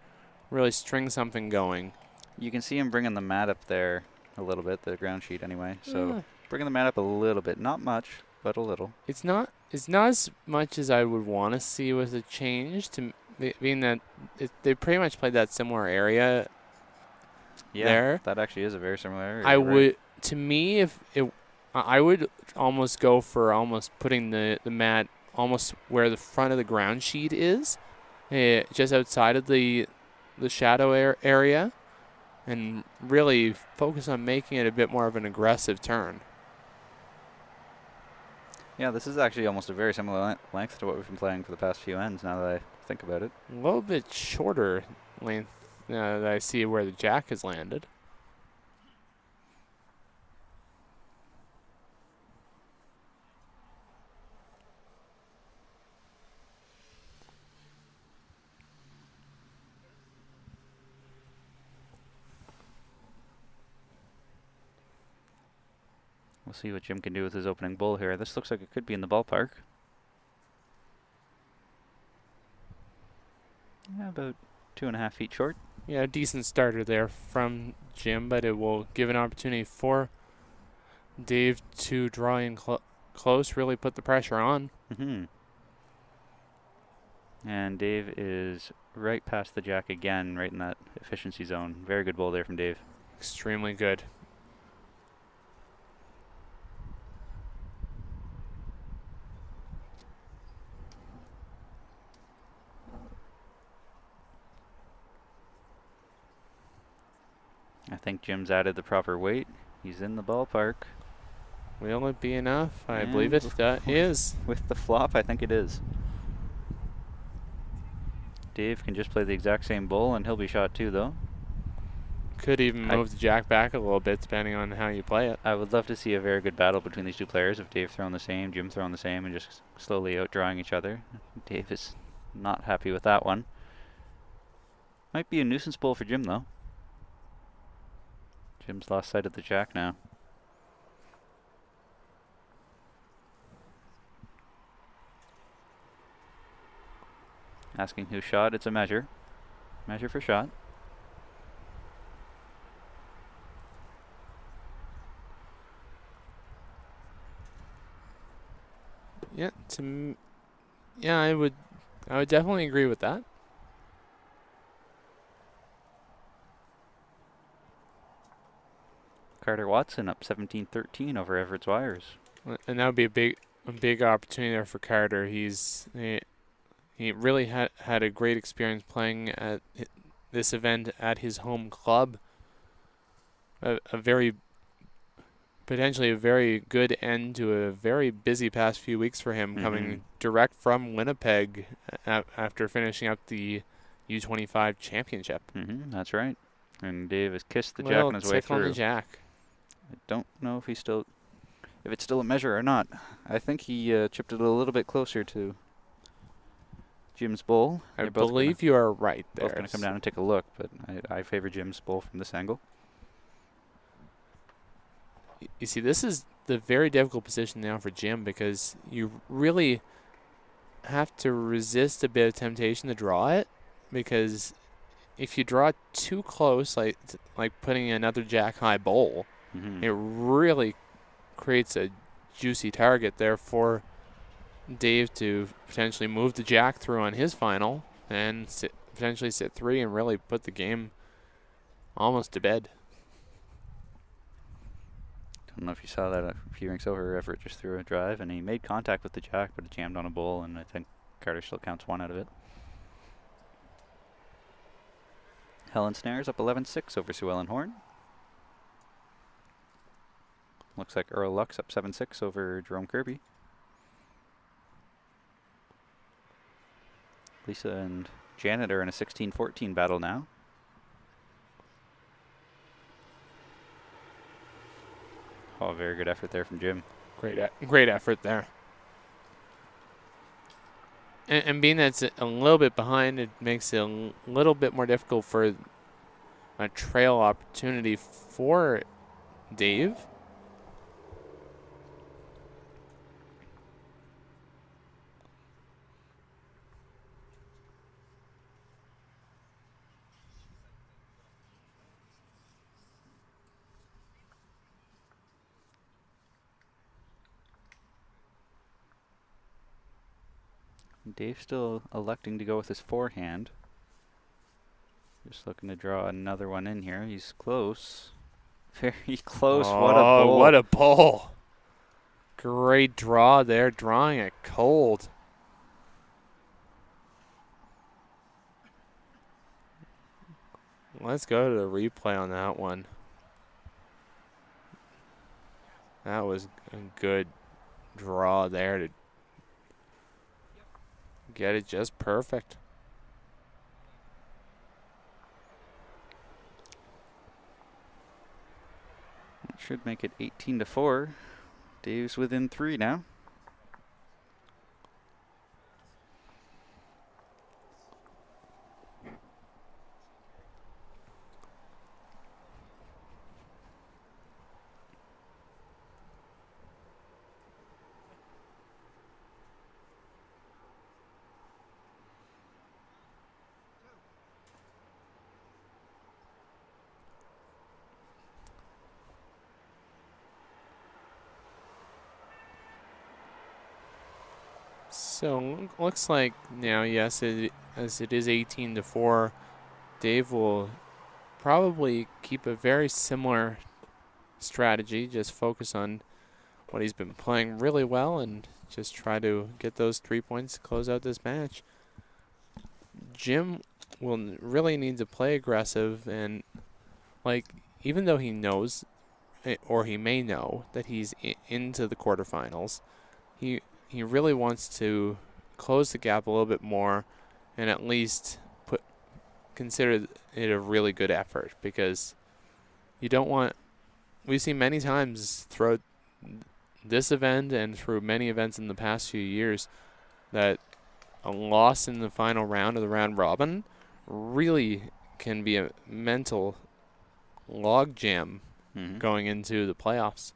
really string something going. You can see him bringing the mat up there a little bit, the ground sheet anyway. So Uh, bringing the mat up a little bit, not much, but a little. It's not as much as I would want to see with a change, to being that they pretty much played that similar area Yeah, there. that actually is a very similar area. I right? would, to me, if it, I would almost go for almost putting the mat almost where the front of the ground sheet is, just outside of the shadow area, and really focus on making it a bit more of an aggressive turn. Yeah, this is actually almost a very similar length to what we've been playing for the past few ends, now that I think about it. A little bit shorter length that I see where the jack has landed. We'll see what Jim can do with his opening bull here. This looks like it could be in the ballpark. Yeah, about 2.5 feet short. Yeah, a decent starter there from Jim, but it will give an opportunity for Dave to draw in close, really put the pressure on. And Dave is right past the jack again, right in that efficiency zone. Very good bull there from Dave. Extremely good. I think Jim's added the proper weight. He's in the ballpark. Will it be enough? I And believe it is. With the flop, I think it is. Dave can just play the exact same bull, and he'll be shot too, though. Could even move the jack back a little bit, depending on how you play it. I would love to see a very good battle between these two players, if Dave throwing the same, Jim throwing the same, and just slowly outdrawing each other. Dave is not happy with that one. Might be a nuisance bull for Jim, though. Jim's lost sight of the jack now. Asking who shot. It's a measure. Measure for shot. Yeah, yeah, I would definitely agree with that. Carter Watson up 17-13 over Everett's Wires. And that would be a big opportunity there for Carter. He really had a great experience playing at this event at his home club. Potentially a very good end to a very busy past few weeks for him, coming direct from Winnipeg after finishing up the U25 championship. That's right. And Dave has kissed the jack on his way through. On the jack. I don't know if it's still a measure or not. I think he chipped it a little bit closer to Jim's bull. I believe you are right there. Both going to come down and take a look, but I favor Jim's bull from this angle. You see, this is the very difficult position now for Jim, because you really have to resist a bit of temptation to draw it, because if you draw it too close, like putting another jack high bull, it really creates a juicy target there for Dave to potentially move the jack through on his final and potentially sit 3 and really put the game almost to bed. Don't know if you saw that a few ranks over. Everett just threw a drive, and he made contact with the jack, but it jammed on a bull, and I think Carter still counts 1 out of it. Helen Snares up 11-6 over Sue Ellen Horn. Looks like Earl Lux up 7-6 over Jerome Kirby. Lisa and Janet are in a 16-14 battle now. Oh, very good effort there from Jim. Great effort there. And being that it's a little bit behind, it makes it a little bit more difficult for a trail opportunity for Dave. Dave's still electing to go with his forehand. Just looking to draw another one in here. He's close. Very close. What a Oh, bowl. what a bowl. Great draw there, drawing it cold. Let's go to the replay on that one. That was a good draw there to get it just perfect. That should make it 18-4. Dave's within 3 now. So looks like now, yes, as it is 18-4, Dave will probably keep a very similar strategy, just focus on what he's been playing really well and just try to get those 3 points to close out this match. Jim will really need to play aggressive, and like, even though he knows, or he may know, that he's into the quarterfinals, he really wants to close the gap a little bit more and at least consider it a really good effort, because you don't want, we've seen many times throughout this event and through many events in the past few years that a loss in the final round of the round robin really can be a mental logjam going into the playoffs.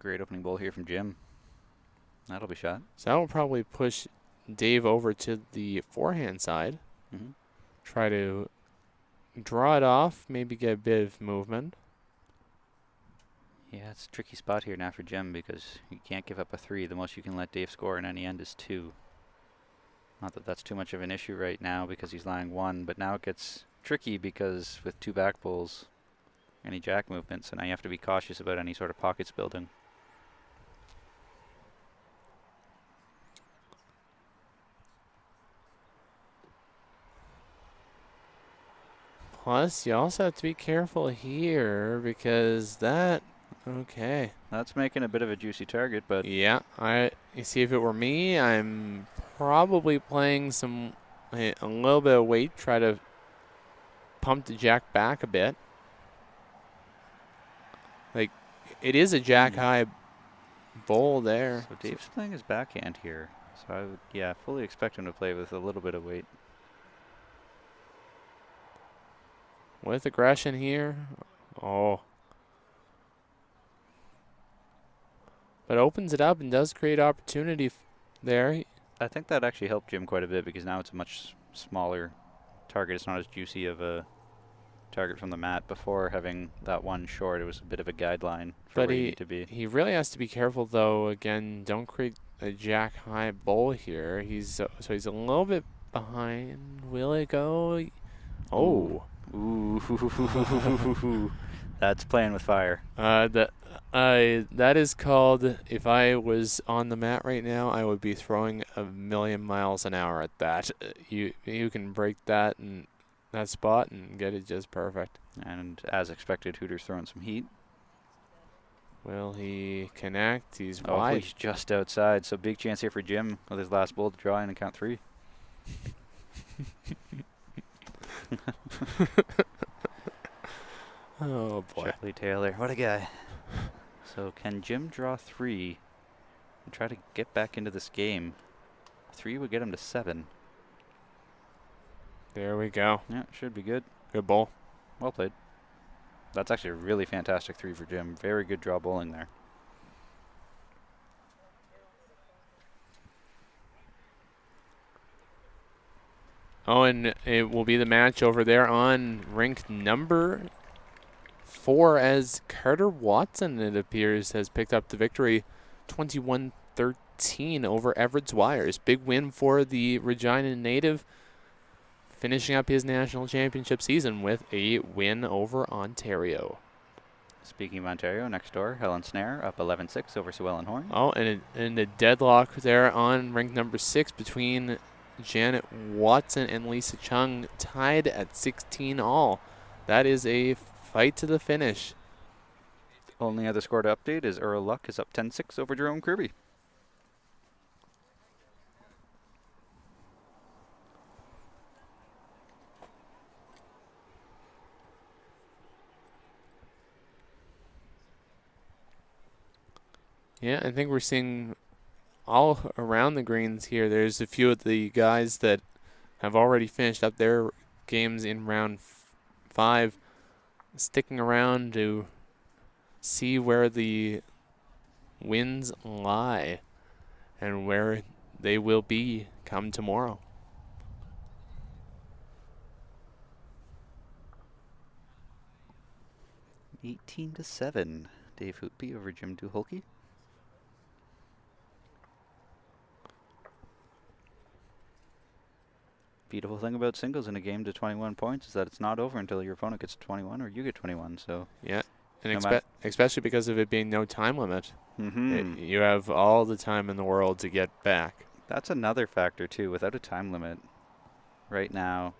Great opening bowl here from Jim. That'll be shot. So that will probably push Dave over to the forehand side. Try to draw it off, maybe get a bit of movement. Yeah, it's a tricky spot here now for Jim because you can't give up a 3. The most you can let Dave score in any end is 2. Not that that's too much of an issue right now because he's lying 1, but now it gets tricky because with 2 back bowls, any jack movements, and now you have to be cautious about any sort of pockets building. Plus, you also have to be careful here because that, okay. That's making a bit of a juicy target, but yeah, you see, if it were me, I'm probably playing a little bit of weight, try to pump the jack back a bit. Like, it is a jack high bowl there. So Dave's playing his backhand here. So I would, yeah, fully expect him to play with a little bit of weight. With aggression here. Oh. But opens it up and does create opportunity there. I think that actually helped Jim quite a bit because now it's a much smaller target. It's not as juicy of a target from the mat. Before having that one short, it was a bit of a guideline for where you need to be. He really has to be careful, though. Again, don't create a jack high bowl here. So he's a little bit behind. Will it go? Oh. Ooh. That's playing with fire. That is called, if I was on the mat right now, I would be throwing a million miles an hour at that. You can break that in that spot and get it just perfect. And as expected, Hooter's throwing some heat. Will he connect? He's Oh, wide. he's just outside, so big chance here for Jim with his last bowl to draw in and count 3. Oh boy. Charlie Taylor, what a guy. So can Jim draw 3 and try to get back into this game? 3 would get him to 7. There we go. Yeah, should be good. Good bowl. Well played. That's actually a really fantastic 3 for Jim. Very good draw bowling there. Oh, and it will be the match over there on rink number 4 as Carter Watson, it appears, has picked up the victory 21-13 over Everett's Wires. Big win for the Regina native, finishing up his national championship season with a win over Ontario. Speaking of Ontario, next door, Helen Snare up 11-6 over Sue Ellen Horn. Oh, and a deadlock there on rink number 6 between Janet Watson and Lisa Chung, tied at 16 all. That is a fight to the finish. Only other score to update is Earl Luck is up 10-6 over Jerome Kirby. Yeah, I think we're seeing all around the greens here. There's a few of the guys that have already finished up their games in round 5, sticking around to see where the wins lie and where they will be come tomorrow. – 18-7, Dave Houtby over Jim Duholke. Beautiful thing about singles in a game to 21 points is that it's not over until your opponent gets 21 or you get 21. So yeah, and no especially because of it being no time limit. You have all the time in the world to get back. That's another factor too. Without a time limit, right now,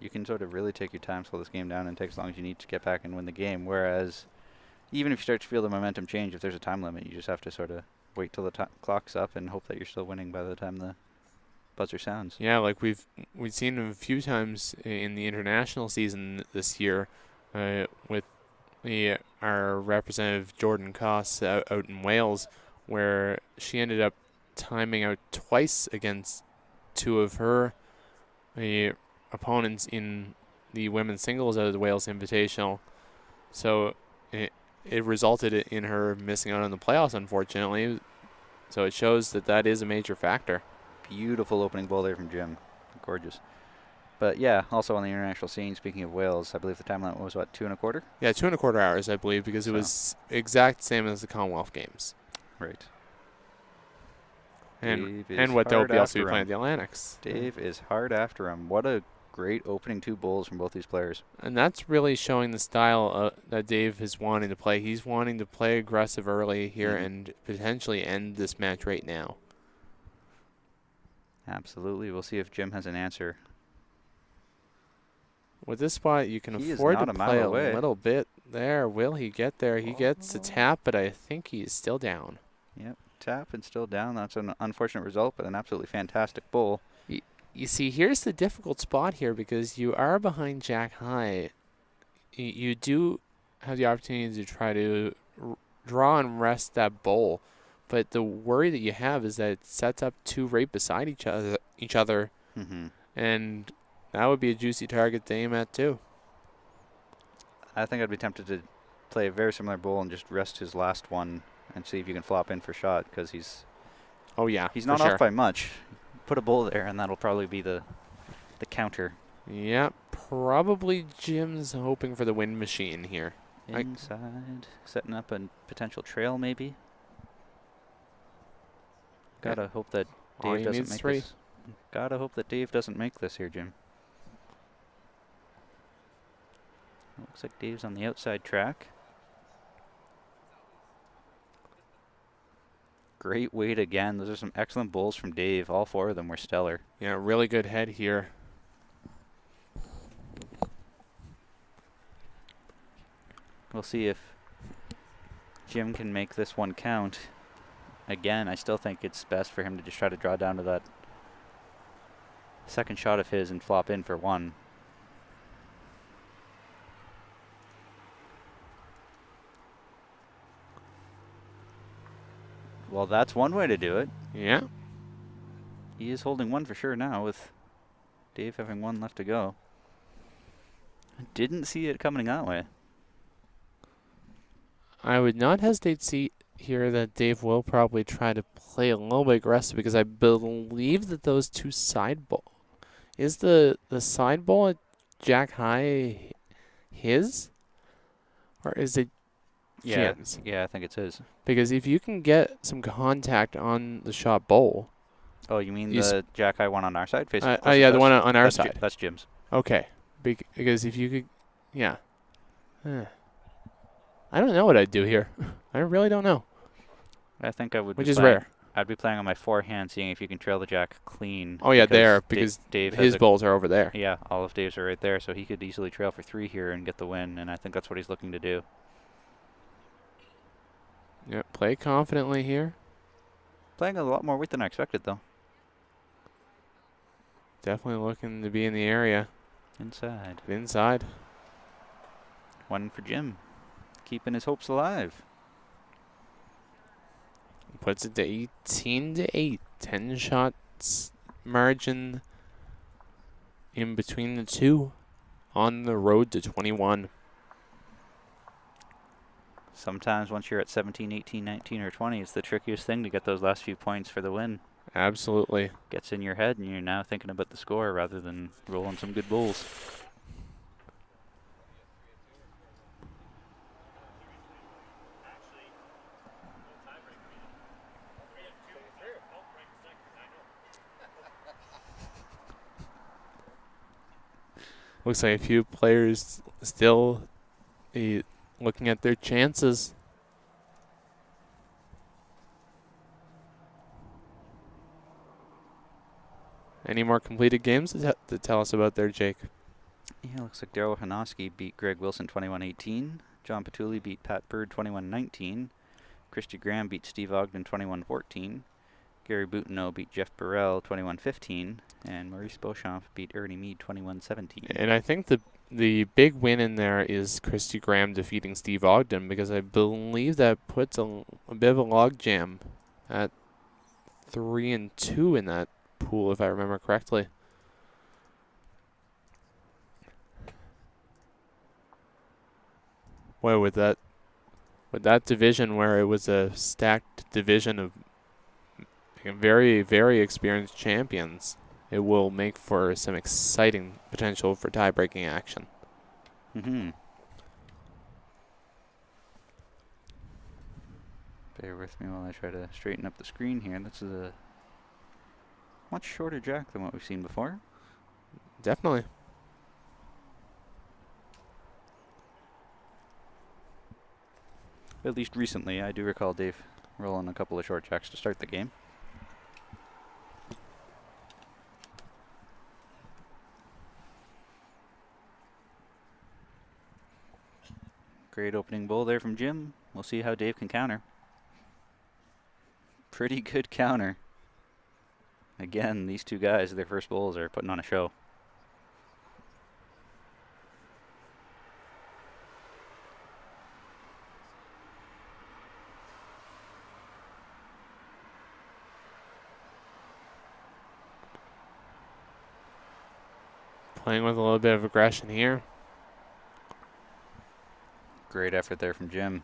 you can sort of really take your time, slow this game down, and take as long as you need to get back and win the game. Whereas, even if you start to feel the momentum change, if there's a time limit, you just have to sort of wait till the clock's up and hope that you're still winning by the time the buzzer sounds. Yeah, like we've seen him a few times in the international season this year, with our representative Jordan Koss out in Wales, where she ended up timing out twice against 2 of her opponents in the women's singles out of the Wales Invitational. So it resulted in her missing out on the playoffs, unfortunately. So it shows that is a major factor. Beautiful opening bowl there from Jim. Gorgeous. But yeah, also on the international scene, speaking of Wales, I believe the time limit was, what, 2 1/4? Yeah, 2 1/4 hours, I believe, because it was exact same as the Commonwealth Games. Right. And what they'll be also be playing at the Atlantics. Dave is hard after him. What a great opening 2 bowls from both these players. And that's really showing the style that Dave is wanting to play. He's wanting to play aggressive early here and potentially end this match right now. Absolutely. We'll see if Jim has an answer. With this spot, you can afford to play a little bit there. Will he get there? He gets a tap, but I think he's still down. Yep, tap and still down. That's an unfortunate result, but an absolutely fantastic bowl. You see, here's the difficult spot here because you are behind Jack High. You do have the opportunity to try to draw and rest that bowl. But the worry that you have is that it sets up 2 right beside each other, and that would be a juicy target to aim at too. I think I'd be tempted to play a very similar bowl and just rest his last one and see if you can flop in for shot because he's not off by much. Put a bowl there and that'll probably be the counter. Yeah, probably Jim's hoping for the wind machine here. Inside, setting up a potential trail maybe. Gotta hope that Dave doesn't make this. Gotta hope that Dave doesn't make this here, Jim. Looks like Dave's on the outside track. Great weight again. Those are some excellent bowls from Dave. All 4 of them were stellar. Yeah, really good head here. We'll see if Jim can make this one count. Again, I still think it's best for him to just try to draw down to that Second shot of his and flop in for 1. Well, that's one way to do it. Yeah. He is holding 1 for sure now, with Dave having 1 left to go. I didn't see it coming that way. I would not hesitate to see here that Dave will probably try to play a little bit aggressive, because I believe that those two side ball is the side ball at Jack High his, or is it Jim's? Yeah, I think it's his. Because if you can get some contact on the shot bowl. Oh, you mean the Jack High one on our side? Facing Yeah, the one on our side. That's Jim's. Okay. Because if you could, yeah. I don't know what I'd do here. I really don't know. I think I would. Which is rare. I'd be playing on my forehand, seeing if you can trail the Jack clean. Oh yeah, there, because Dave his bowls are over there. Yeah, all of Dave's are right there, so he could easily trail for 3 here and get the win, and I think that's what he's looking to do. Yeah, play confidently here. Playing a lot more weight than I expected, though. Definitely looking to be in the area. Inside. 1 for Jim. Keeping his hopes alive. Puts it to 18-8. 10 shots margin in between the two on the road to 21. Sometimes once you're at 17, 18, 19, or 20, it's the trickiest thing to get those last few points for the win. Absolutely. Gets in your head, and you're now thinking about the score rather than rolling some good bowls. Looks like a few players still looking at their chances. Any more completed games to tell us about there, Jake? Yeah, looks like Daryl Hanoski beat Greg Wilson 21-18. John Patulli beat Pat Bird 21-19. Christy Graham beat Steve Ogden 21-14. Gary Boutineau beat Jeff Burrell 21-15. And Maurice Beauchamp beat Ernie Mead 21-17. And I think the big win in there is Christy Graham defeating Steve Ogden, because I believe that puts a bit of a log jam at 3-2 in that pool, if I remember correctly. Well, with that division where it was a stacked division of very, very experienced champions, it will make for some exciting potential for tie-breaking action. Bear with me while I try to straighten up the screen here. This is a much shorter Jack than what we've seen before. Definitely. At least recently, I do recall Dave rolling a couple of short Jacks to start the game. Great opening bowl there from Jim. We'll see how Dave can counter. Pretty good counter. Again, these two guys, their first bowls, are putting on a show. Playing with a little bit of aggression here. Great effort there from Jim.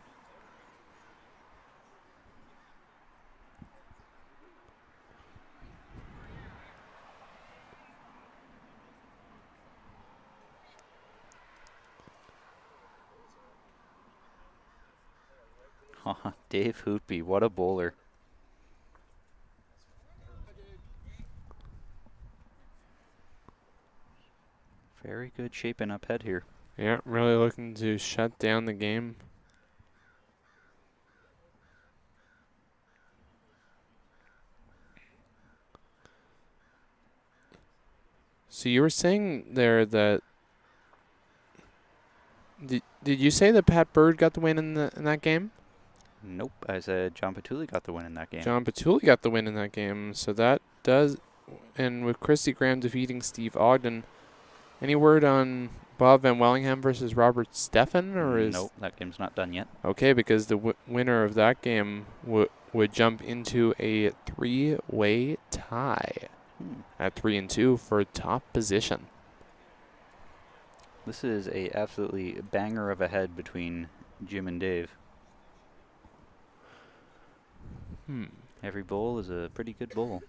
Dave Houtby, what a bowler. Very good shaping up head here. Yeah, really looking to shut down the game. So you were saying there that did you say that Pat Bird got the win in that game? Nope, I said John Patulli got the win in that game. John Patulli got the win in that game, so that does and with Christy Graham defeating Steve Ogden, any word on Bob Van Wellingham versus Robert Steffen, or is Nope, that game's not done yet. okay? Because the winner of that game would jump into a 3-way tie at 3-2 for top position. This is a absolutely banger of a head between Jim and Dave. Every bowl is a pretty good bowl.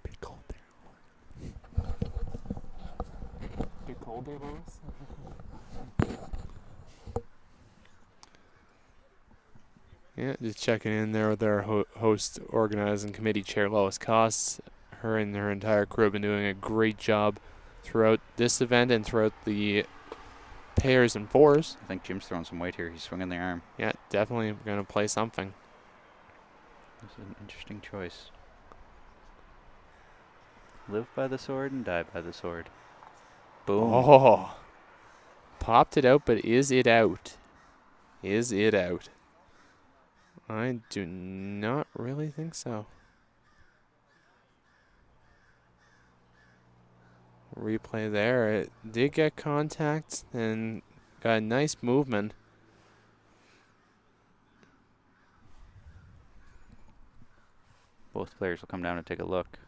Bit cold there. Bit cold there, Lois? Yeah, just checking in there with our host organizing committee chair, Lois Koss. Her and her entire crew have been doing a great job throughout this event and throughout the pairs and fours. I think Jim's throwing some weight here. He's swinging the arm. Yeah, definitely going to play something. This is an interesting choice. Live by the sword and die by the sword. Boom. Oh, popped it out, but is it out? Is it out? I do not really think so. Replay there. It did get contact and got a nice movement. Both players will come down and take a look.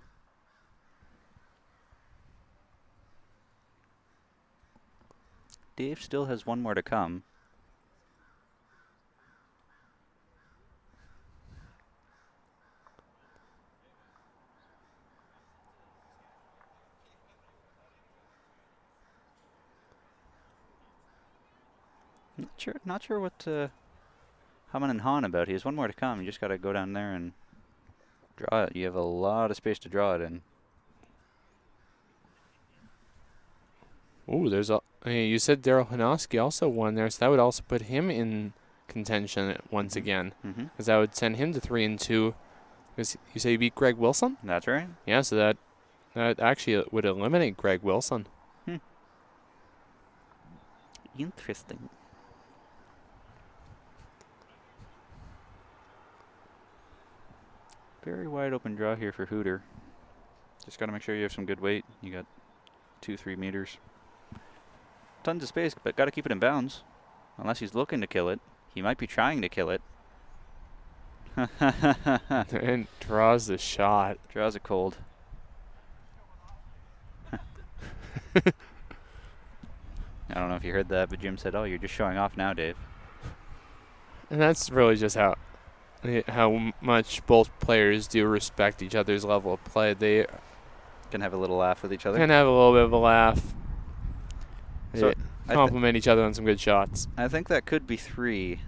Dave still has one more to come. Not sure what Haman and Han about. He has one more to come. You just got to go down there and draw it. You have a lot of space to draw it in. Ooh, there's a. You said Daryl Hanoski also won there, so that would also put him in contention once again, because that would send him to 3-2. Because you say you beat Greg Wilson? That's right. Yeah, so that actually would eliminate Greg Wilson. Interesting. Very wide open draw here for Hooter. Just got to make sure you have some good weight. You got 2-3 meters. Tons of space, but got to keep it in bounds. Unless he's looking to kill it. He might be trying to kill it. And draws the shot. Draws it cold. I don't know if you heard that, but Jim said, "Oh, you're just showing off now, Dave." And that's really just how much both players do respect each other's level of play. They can have a little laugh with each other. Can have a little bit of a laugh. So they compliment each other on some good shots. I think that could be 3,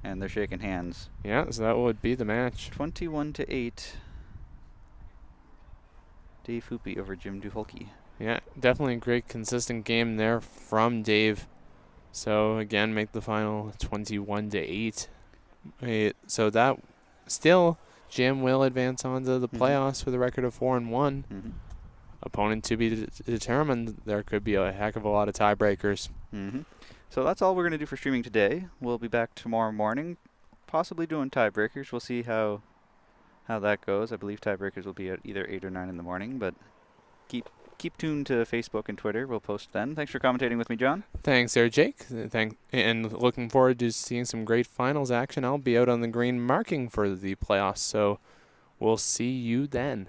and they're shaking hands. Yeah, so that would be the match. 21-8. Dave Houtby over Jim Duholke. Yeah, definitely a great consistent game there from Dave. So again, make the final 21-8. So that still Jim will advance on to the playoffs with a record of 4-1. Opponent to be determined. There could be a heck of a lot of tiebreakers. So that's all we're going to do for streaming today. We'll be back tomorrow morning, possibly doing tiebreakers. We'll see how that goes. I believe tiebreakers will be at either 8 or 9 in the morning, but keep tuned to Facebook and Twitter. We'll post then. Thanks for commentating with me, John. Thanks there, Jake. And looking forward to seeing some great finals action. I'll be out on the green marking for the playoffs, so we'll see you then.